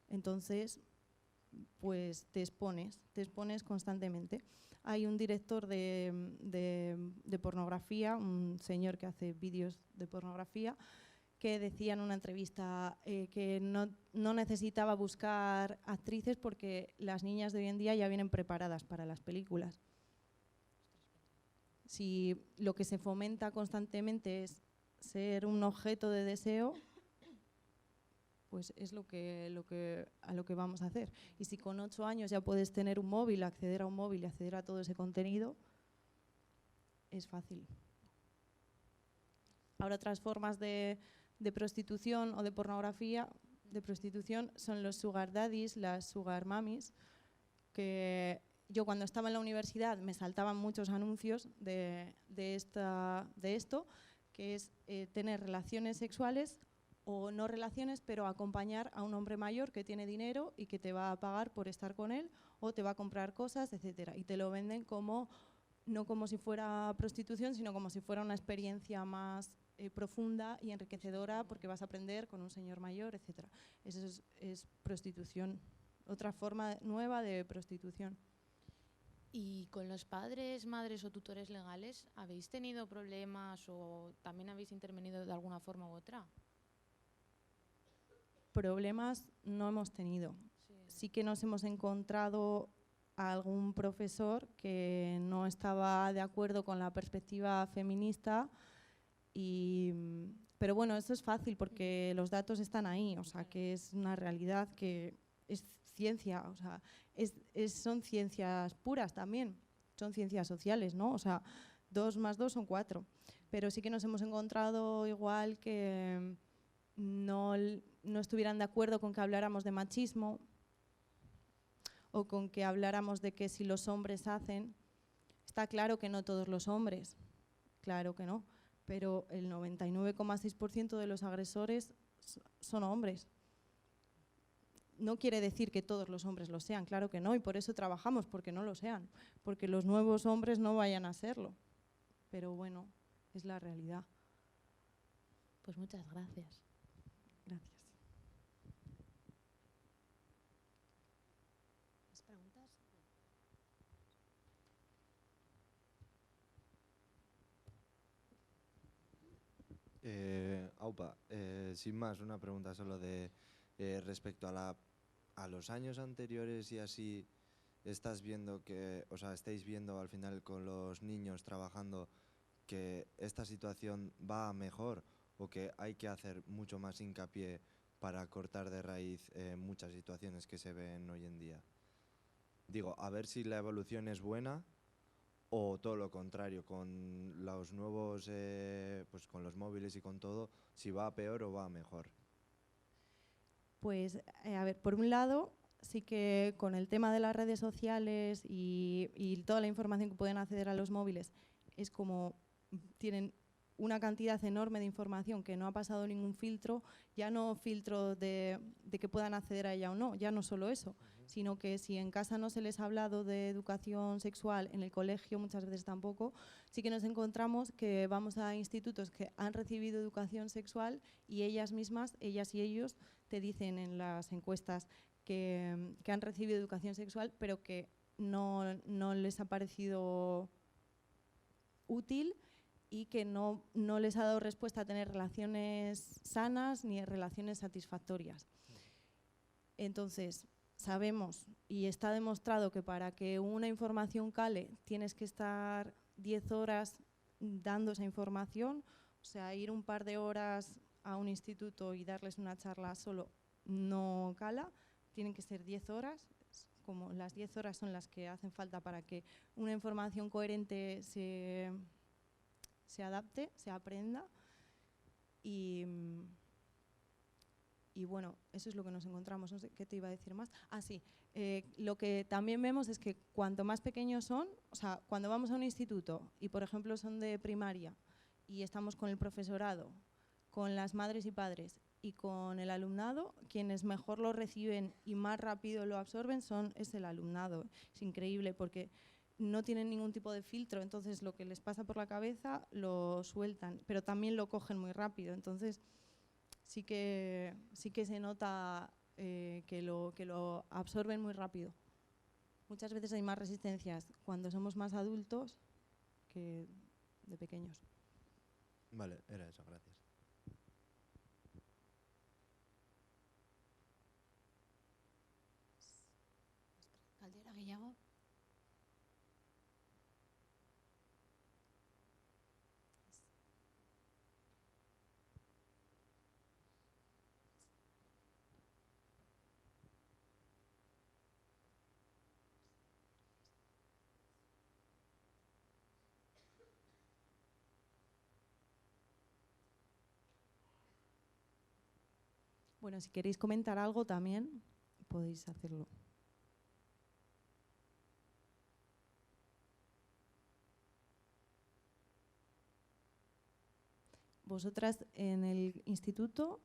Entonces, pues te expones constantemente. Hay un director de pornografía, un señor que hace vídeos de pornografía, que decía en una entrevista que no necesitaba buscar actrices porque las niñas de hoy en día ya vienen preparadas para las películas. Si lo que se fomenta constantemente es ser un objeto de deseo, pues es a lo que vamos a hacer. Y si con 8 años ya puedes tener un móvil, acceder a un móvil y acceder a todo ese contenido, es fácil. Ahora otras formas de prostitución o de pornografía, de prostitución, son los sugar daddies, las sugar mummies, que yo cuando estaba en la universidad me saltaban muchos anuncios de esto, que es tener relaciones sexuales o no relaciones, pero acompañar a un hombre mayor que tiene dinero y que te va a pagar por estar con él o te va a comprar cosas, etcétera. Y te lo venden como, no como si fuera prostitución, sino como si fuera una experiencia más profunda y enriquecedora porque vas a aprender con un señor mayor, etcétera. Eso es prostitución, otra forma nueva de prostitución. ¿Y con los padres, madres o tutores legales habéis tenido problemas o también habéis intervenido de alguna forma u otra? Problemas no hemos tenido. Sí que nos hemos encontrado a algún profesor que no estaba de acuerdo con la perspectiva feminista, pero bueno, eso es fácil porque los datos están ahí, o sea, que es una realidad que es ciencia, o sea, son ciencias puras también, son ciencias sociales, ¿no? O sea, 2 más 2 son 4. Pero sí que nos hemos encontrado igual que no estuvieran de acuerdo con que habláramos de machismo o con que habláramos de que si los hombres hacen, está claro que no todos los hombres, claro que no, pero el 99,6% de los agresores son hombres. No quiere decir que todos los hombres lo sean, claro que no, y por eso trabajamos, porque no lo sean, porque los nuevos hombres no vayan a serlo. Pero bueno, es la realidad. Pues muchas gracias. Gracias. ¿Más preguntas? Aupa, sin más, una pregunta solo de respecto a los años anteriores y así, estás viendo que, o sea, estáis viendo al final con los niños trabajando que esta situación va a mejor o que hay que hacer mucho más hincapié para cortar de raíz muchas situaciones que se ven hoy en día. Digo, a ver si la evolución es buena o todo lo contrario, con los nuevos, pues con los móviles y con todo, si va a peor o va a mejor. Pues, a ver, por un lado, sí que con el tema de las redes sociales y toda la información que pueden acceder a los móviles, es como tienen una cantidad enorme de información que no ha pasado ningún filtro, ya no filtro de que puedan acceder a ella o no, ya no solo eso, sino que si en casa no se les ha hablado de educación sexual, en el colegio muchas veces tampoco, sí que nos encontramos que vamos a institutos que han recibido educación sexual y ellas mismas, ellas y ellos, te dicen en las encuestas que han recibido educación sexual, pero que no les ha parecido útil y que no les ha dado respuesta a tener relaciones sanas ni relaciones satisfactorias. Entonces, sabemos y está demostrado que para que una información cale tienes que estar 10 horas dando esa información, o sea, ir un par de horas a un instituto y darles una charla solo no cala, tienen que ser 10 horas, como las 10 horas son las que hacen falta para que una información coherente se adapte, se aprenda y bueno, eso es lo que nos encontramos. No sé qué te iba a decir más. Ah, sí, lo que también vemos es que cuanto más pequeños son, o sea, cuando vamos a un instituto y por ejemplo son de primaria y estamos con el profesorado, con las madres y padres y con el alumnado, quienes mejor lo reciben y más rápido lo absorben es el alumnado. Es increíble porque no tienen ningún tipo de filtro, entonces lo que les pasa por la cabeza lo sueltan, pero también lo cogen muy rápido. Entonces sí que se nota que lo absorben muy rápido. Muchas veces hay más resistencias cuando somos más adultos que de pequeños. Vale, era eso, gracias. Galdera gehiago? Bueno, si queréis comentar algo también, podéis hacerlo. ¿Vosotras en el instituto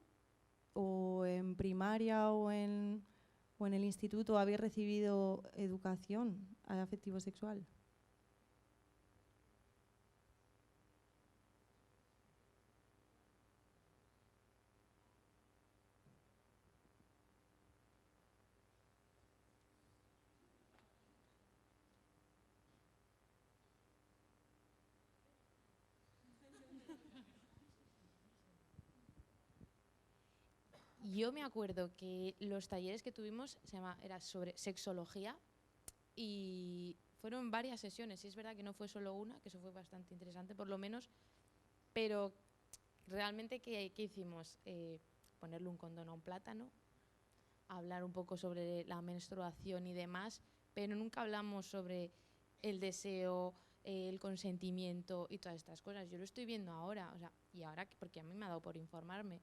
o en primaria o en el instituto habéis recibido educación afectivo-sexual? Yo me acuerdo que los talleres que tuvimos era sobre sexología y fueron varias sesiones. Y es verdad que no fue solo una, que eso fue bastante interesante por lo menos, pero realmente ¿qué hicimos? Ponerle un condón a un plátano, hablar un poco sobre la menstruación y demás, pero nunca hablamos sobre el deseo, el consentimiento y todas estas cosas. Yo lo estoy viendo ahora, o sea, y ahora porque a mí me ha dado por informarme.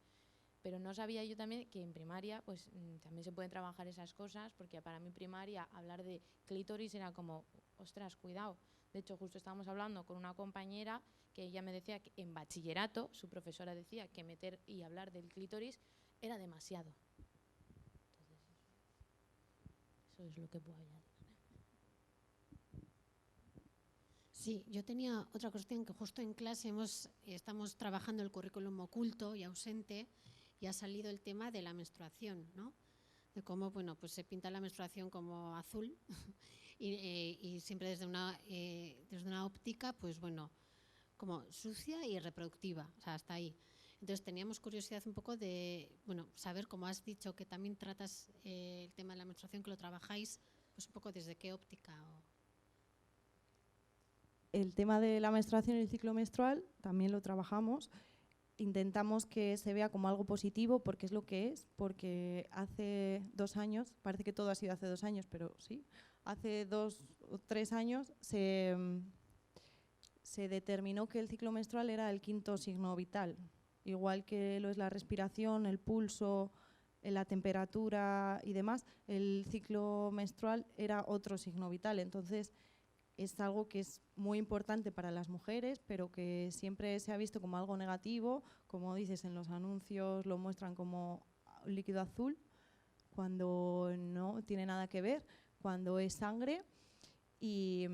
Pero no sabía yo también que en primaria pues también se pueden trabajar esas cosas, porque para mí primaria hablar de clítoris era como, ostras, cuidado. De hecho, justo estábamos hablando con una compañera que ella me decía que en bachillerato su profesora decía que meter y hablar del clítoris era demasiado. Entonces, eso es lo que puedo añadir. Sí, yo tenía otra cuestión que justo en clase estamos trabajando el currículum oculto y ausente y ha salido el tema de la menstruación, ¿no? De cómo, bueno, pues se pinta la menstruación como azul y siempre desde una óptica, pues bueno, como sucia y reproductiva, o sea, hasta ahí. Entonces teníamos curiosidad un poco de, bueno, saber, como has dicho, que también tratas el tema de la menstruación, que lo trabajáis, pues un poco desde qué óptica. El tema de la menstruación y el ciclo menstrual también lo trabajamos. Intentamos que se vea como algo positivo, porque es lo que es, porque hace 2 años, parece que todo ha sido hace 2 años, pero sí, hace 2 o 3 años se determinó que el ciclo menstrual era el 5.º signo vital, igual que lo es la respiración, el pulso, la temperatura y demás. El ciclo menstrual era otro signo vital, entonces es algo que es muy importante para las mujeres, pero que siempre se ha visto como algo negativo. Como dices, en los anuncios lo muestran como un líquido azul, cuando no tiene nada que ver, cuando es sangre y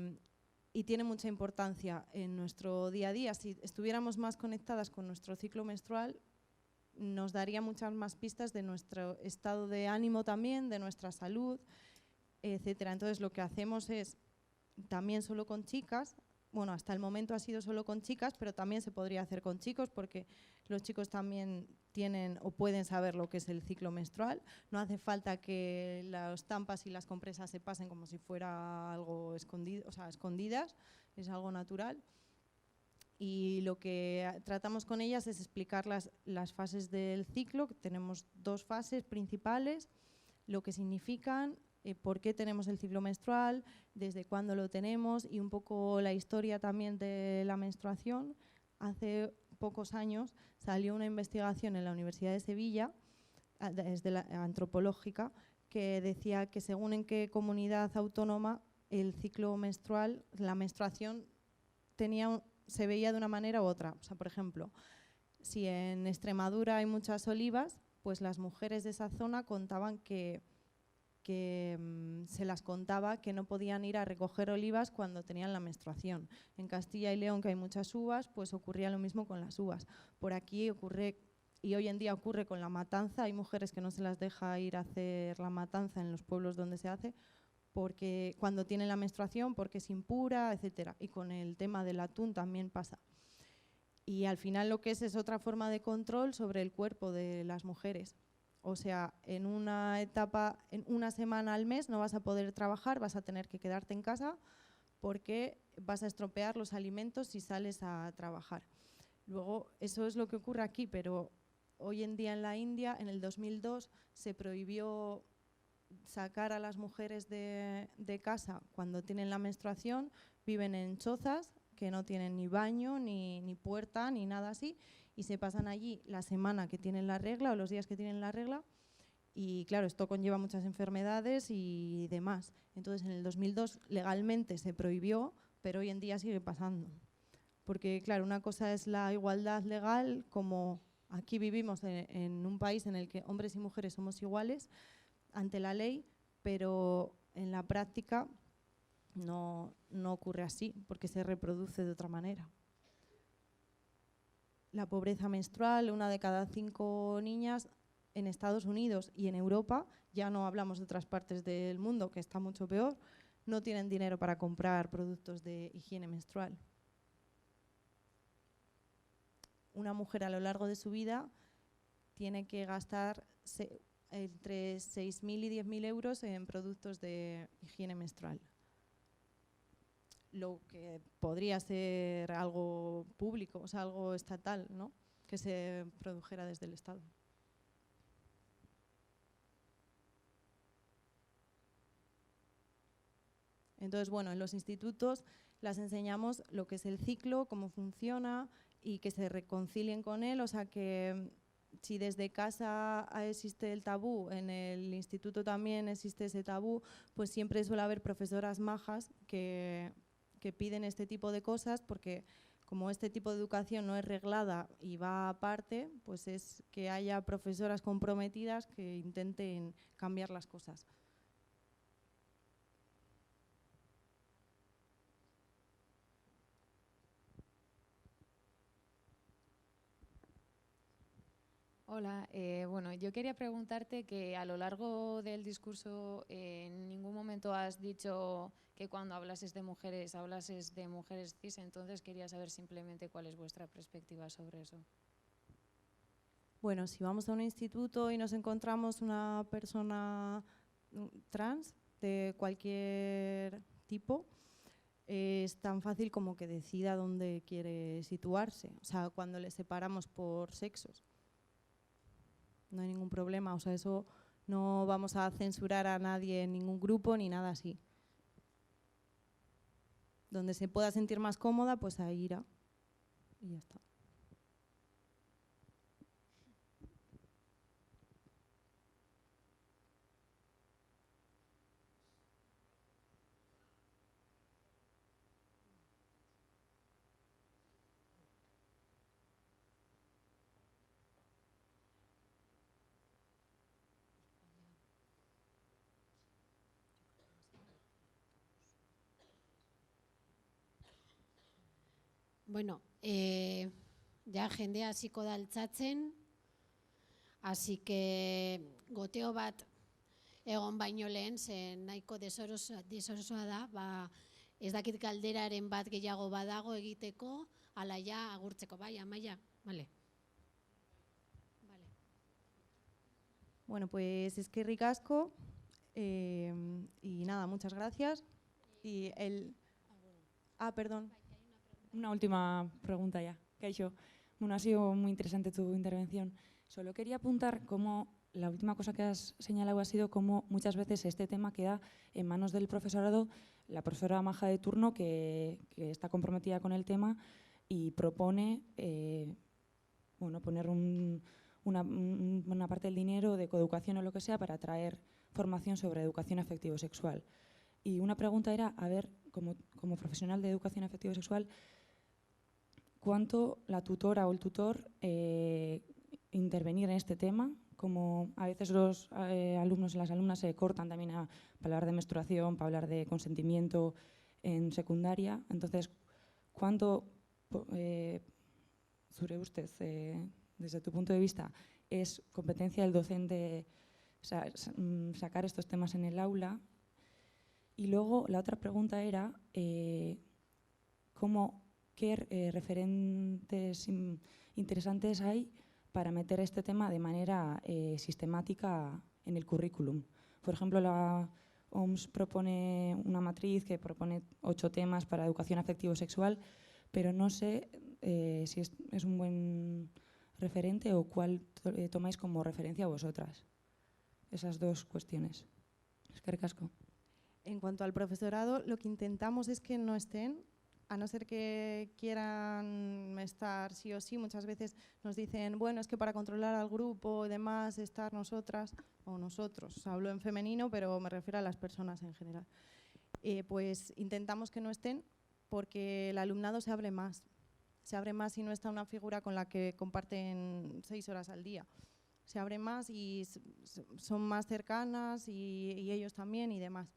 tiene mucha importancia en nuestro día a día. Si estuviéramos más conectadas con nuestro ciclo menstrual, nos daría muchas más pistas de nuestro estado de ánimo también, de nuestra salud, etcétera. Entonces lo que hacemos es también solo con chicas. Bueno, hasta el momento ha sido solo con chicas, pero también se podría hacer con chicos, porque los chicos también tienen o pueden saber lo que es el ciclo menstrual. No hace falta que las tampas y las compresas se pasen como si fuera algo escondido, o sea, escondidas, es algo natural. Y lo que tratamos con ellas es explicar las fases del ciclo, que tenemos 2 fases principales, lo que significan, por qué tenemos el ciclo menstrual, desde cuándo lo tenemos y un poco la historia también de la menstruación. Hace pocos años salió una investigación en la Universidad de Sevilla, desde la antropológica, que decía que según en qué comunidad autónoma el ciclo menstrual, la menstruación se veía de una manera u otra. O sea, por ejemplo, si en Extremadura hay muchas olivas, pues las mujeres de esa zona contaban que se las contaba que no podían ir a recoger olivas cuando tenían la menstruación. En Castilla y León, que hay muchas uvas, pues ocurría lo mismo con las uvas. Por aquí ocurre, y hoy en día ocurre con la matanza, hay mujeres que no se las deja ir a hacer la matanza en los pueblos donde se hace, porque cuando tienen la menstruación, porque es impura, etcétera. Y con el tema del atún también pasa. Y al final lo que es otra forma de control sobre el cuerpo de las mujeres. O sea, en una etapa, en una semana al mes no vas a poder trabajar, vas a tener que quedarte en casa porque vas a estropear los alimentos si sales a trabajar. Luego, eso es lo que ocurre aquí, pero hoy en día en la India, en el 2002, se prohibió sacar a las mujeres de casa cuando tienen la menstruación, viven en chozas que no tienen ni baño, ni puerta, ni nada así, y se pasan allí la semana que tienen la regla o los días que tienen la regla. Y claro, esto conlleva muchas enfermedades y demás. Entonces, en el 2002 legalmente se prohibió, pero hoy en día sigue pasando. Porque, claro, una cosa es la igualdad legal, como aquí vivimos en un país en el que hombres y mujeres somos iguales ante la ley, pero en la práctica no ocurre así, porque se reproduce de otra manera. La pobreza menstrual, 1 de cada 5 niñas en Estados Unidos y en Europa, ya no hablamos de otras partes del mundo, que está mucho peor, no tienen dinero para comprar productos de higiene menstrual. Una mujer a lo largo de su vida tiene que gastar entre 6.000 y 10.000 euros en productos de higiene menstrual. Lo que podría ser algo público, o sea, algo estatal, ¿no? Que se produjera desde el Estado. Entonces, bueno, en los institutos las enseñamos lo que es el ciclo, cómo funciona y que se reconcilien con él, o sea que si desde casa existe el tabú, en el instituto también existe ese tabú, pues siempre suele haber profesoras majas que piden este tipo de cosas, porque como este tipo de educación no es reglada y va aparte, pues es que haya profesoras comprometidas que intenten cambiar las cosas. Hola, bueno, yo quería preguntarte que a lo largo del discurso en ningún momento has dicho que cuando hablases de mujeres cis, entonces quería saber simplemente cuál es vuestra perspectiva sobre eso. Bueno, si vamos a un instituto y nos encontramos una persona trans de cualquier tipo, es tan fácil como que decida dónde quiere situarse, o sea, cuando le separamos por sexos. No hay ningún problema, o sea, eso no vamos a censurar a nadie en ningún grupo ni nada así. Donde se pueda sentir más cómoda, pues ahí irá y ya está. Bueno, ja jendea hasiko da altzatzen, así que goteo bat egon baino lehen, ze nahiko desorosoa da, ez dakit galderaren bat gehiago badago egiteko, ala ja agurtzeko, bai, Amaia, vale. Bueno, pues eskerrik asko y nada, muchas gracias. Y perdón. Una última pregunta ya, Kaixo. Bueno, ha sido muy interesante tu intervención. Solo quería apuntar cómo la última cosa que has señalado ha sido cómo muchas veces este tema queda en manos del profesorado, la profesora maja de turno que está comprometida con el tema y propone poner una parte del dinero de coeducación o lo que sea para traer formación sobre educación afectivo-sexual. Y una pregunta era, a ver, como profesional de educación afectivo-sexual, ¿cuánto la tutora o el tutor intervenir en este tema? Como a veces los alumnos y las alumnas se cortan también para hablar de menstruación, para hablar de consentimiento en secundaria. Entonces, ¿cuánto, Zure ustez, desde tu punto de vista, es competencia del docente sacar estos temas en el aula? Y luego la otra pregunta era qué referentes interesantes hay para meter este tema de manera sistemática en el currículum. Por ejemplo, la OMS propone una matriz que propone 8 temas para educación afectivo-sexual, pero no sé si es un buen referente o cuál tomáis como referencia vosotras. Esas dos cuestiones. Eskerrik asko. En cuanto al profesorado, lo que intentamos es que no estén, a no ser que quieran estar sí o sí, muchas veces nos dicen, bueno, es que para controlar al grupo y demás, estar nosotras o nosotros, o sea, hablo en femenino, pero me refiero a las personas en general, pues intentamos que no estén porque el alumnado se abre más si no está una figura con la que comparten 6 horas al día. Se abre más y son más cercanas y ellos también y demás.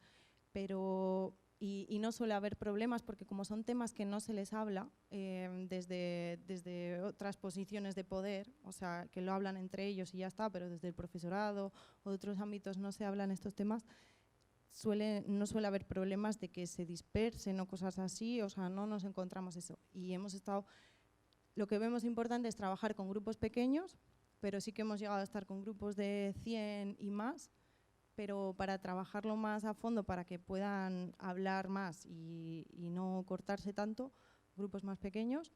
Pero, y no suele haber problemas porque como son temas que no se les habla desde otras posiciones de poder, o sea, que lo hablan entre ellos y ya está, pero desde el profesorado o de otros ámbitos no se hablan estos temas, no suele haber problemas de que se dispersen o cosas así, o sea, no nos encontramos eso. Y lo que vemos importante es trabajar con grupos pequeños, pero sí que hemos llegado a estar con grupos de 100 y más, pero para trabajarlo más a fondo, para que puedan hablar más y no cortarse tanto, grupos más pequeños.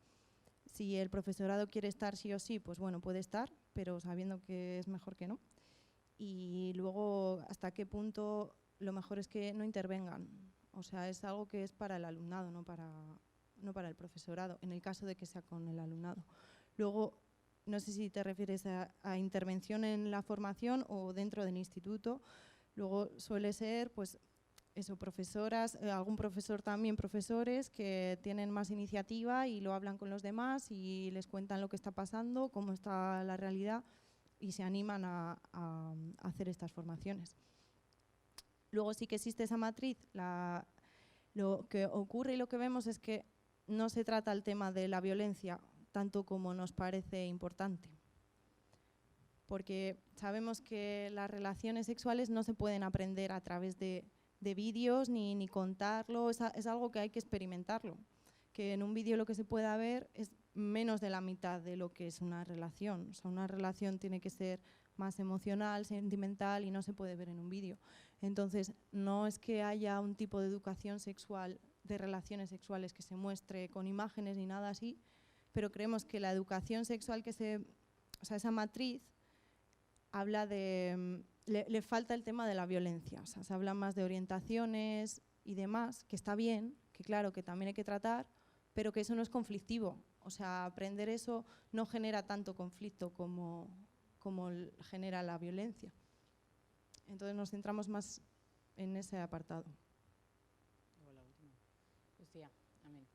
Si el profesorado quiere estar sí o sí, pues bueno, puede estar, pero sabiendo que es mejor que no. Y luego, hasta qué punto lo mejor es que no intervengan. O sea, es algo que es para el alumnado, no para el profesorado, en el caso de que sea con el alumnado. Luego, no sé si te refieres a intervención en la formación o dentro del instituto. Luego suele ser, pues, eso, profesoras, algún profesor también, profesores que tienen más iniciativa y lo hablan con los demás y les cuentan lo que está pasando, cómo está la realidad y se animan a hacer estas formaciones. Luego sí que existe esa matriz. Lo que ocurre y lo que vemos es que no se trata el tema de la violencia tanto como nos parece importante. Porque sabemos que las relaciones sexuales no se pueden aprender a través de vídeos ni contarlo, es algo que hay que experimentarlo. Que en un vídeo lo que se pueda ver es menos de la mitad de lo que es una relación. O sea, una relación tiene que ser más emocional, sentimental y no se puede ver en un vídeo. Entonces, no es que haya un tipo de educación sexual, de relaciones sexuales que se muestre con imágenes ni nada así, pero creemos que la educación sexual o sea, esa matriz habla de, le falta el tema de la violencia, o sea, se habla más de orientaciones y demás, que está bien, que claro, que también hay que tratar, pero que eso no es conflictivo, o sea, aprender eso no genera tanto conflicto como genera la violencia. Entonces nos centramos más en ese apartado. La última. Lucía, amén.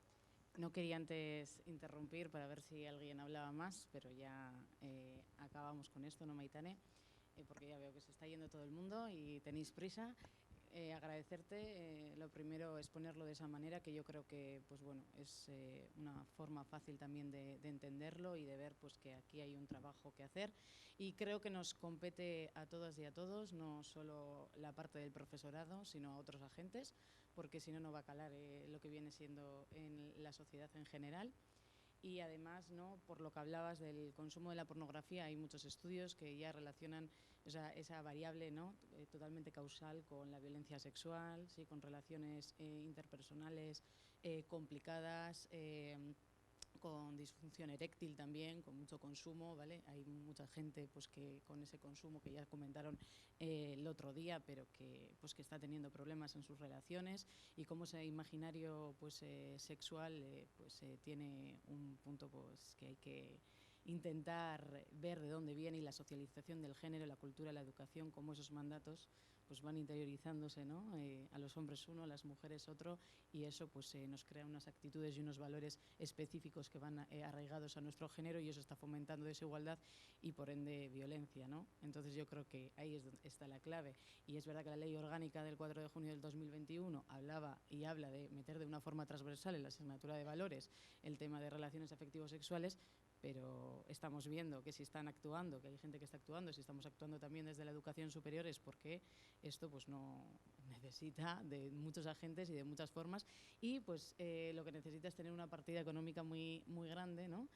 No quería antes interrumpir para ver si alguien hablaba más, pero ya acabamos con esto, ¿no, Maitane? Porque ya veo que se está yendo todo el mundo y tenéis prisa. Agradecerte, lo primero es ponerlo de esa manera, que yo creo que pues bueno, es una forma fácil también de entenderlo y de ver pues que aquí hay un trabajo que hacer, y creo que nos compete a todas y a todos, no solo la parte del profesorado, sino a otros agentes, porque si no, no va a calar lo que viene siendo en la sociedad en general. Y además, ¿no?, por lo que hablabas del consumo de la pornografía, hay muchos estudios que ya relacionan esa variable, ¿no?, totalmente causal con la violencia sexual, ¿sí?, con relaciones interpersonales complicadas, con disfunción eréctil también, con mucho consumo, ¿vale? Hay mucha gente pues que con ese consumo que ya comentaron el otro día, pero que pues que está teniendo problemas en sus relaciones, y cómo ese imaginario pues sexual tiene un punto pues que hay que intentar ver de dónde viene, y la socialización del género, la cultura, la educación, cómo esos mandatos pues van interiorizándose, ¿no?, a los hombres uno, a las mujeres otro, y eso pues nos crea unas actitudes y unos valores específicos que van arraigados a nuestro género, y eso está fomentando desigualdad y por ende violencia, ¿no? Entonces yo creo que ahí es donde está la clave, y es verdad que la ley orgánica del 4 de junio del 2021 hablaba y habla de meter de una forma transversal en la asignatura de valores el tema de relaciones afectivo-sexuales, pero estamos viendo que si están actuando, que hay gente que está actuando, si estamos actuando también desde la educación superior, es porque esto pues no necesita de muchos agentes y de muchas formas, y pues lo que necesita es tener una partida económica muy, muy grande, ¿no?,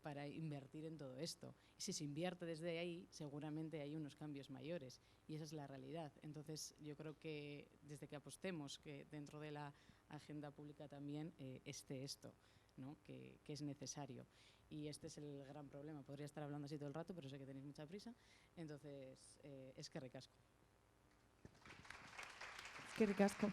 para invertir en todo esto. Y si se invierte desde ahí, seguramente hay unos cambios mayores, y esa es la realidad. Entonces yo creo que desde que apostemos que dentro de la agenda pública también esté esto, ¿no?, que es necesario. Y este es el gran problema. Podría estar hablando así todo el rato, pero sé que tenéis mucha prisa. Entonces, es que ricasco. Es que ricasco.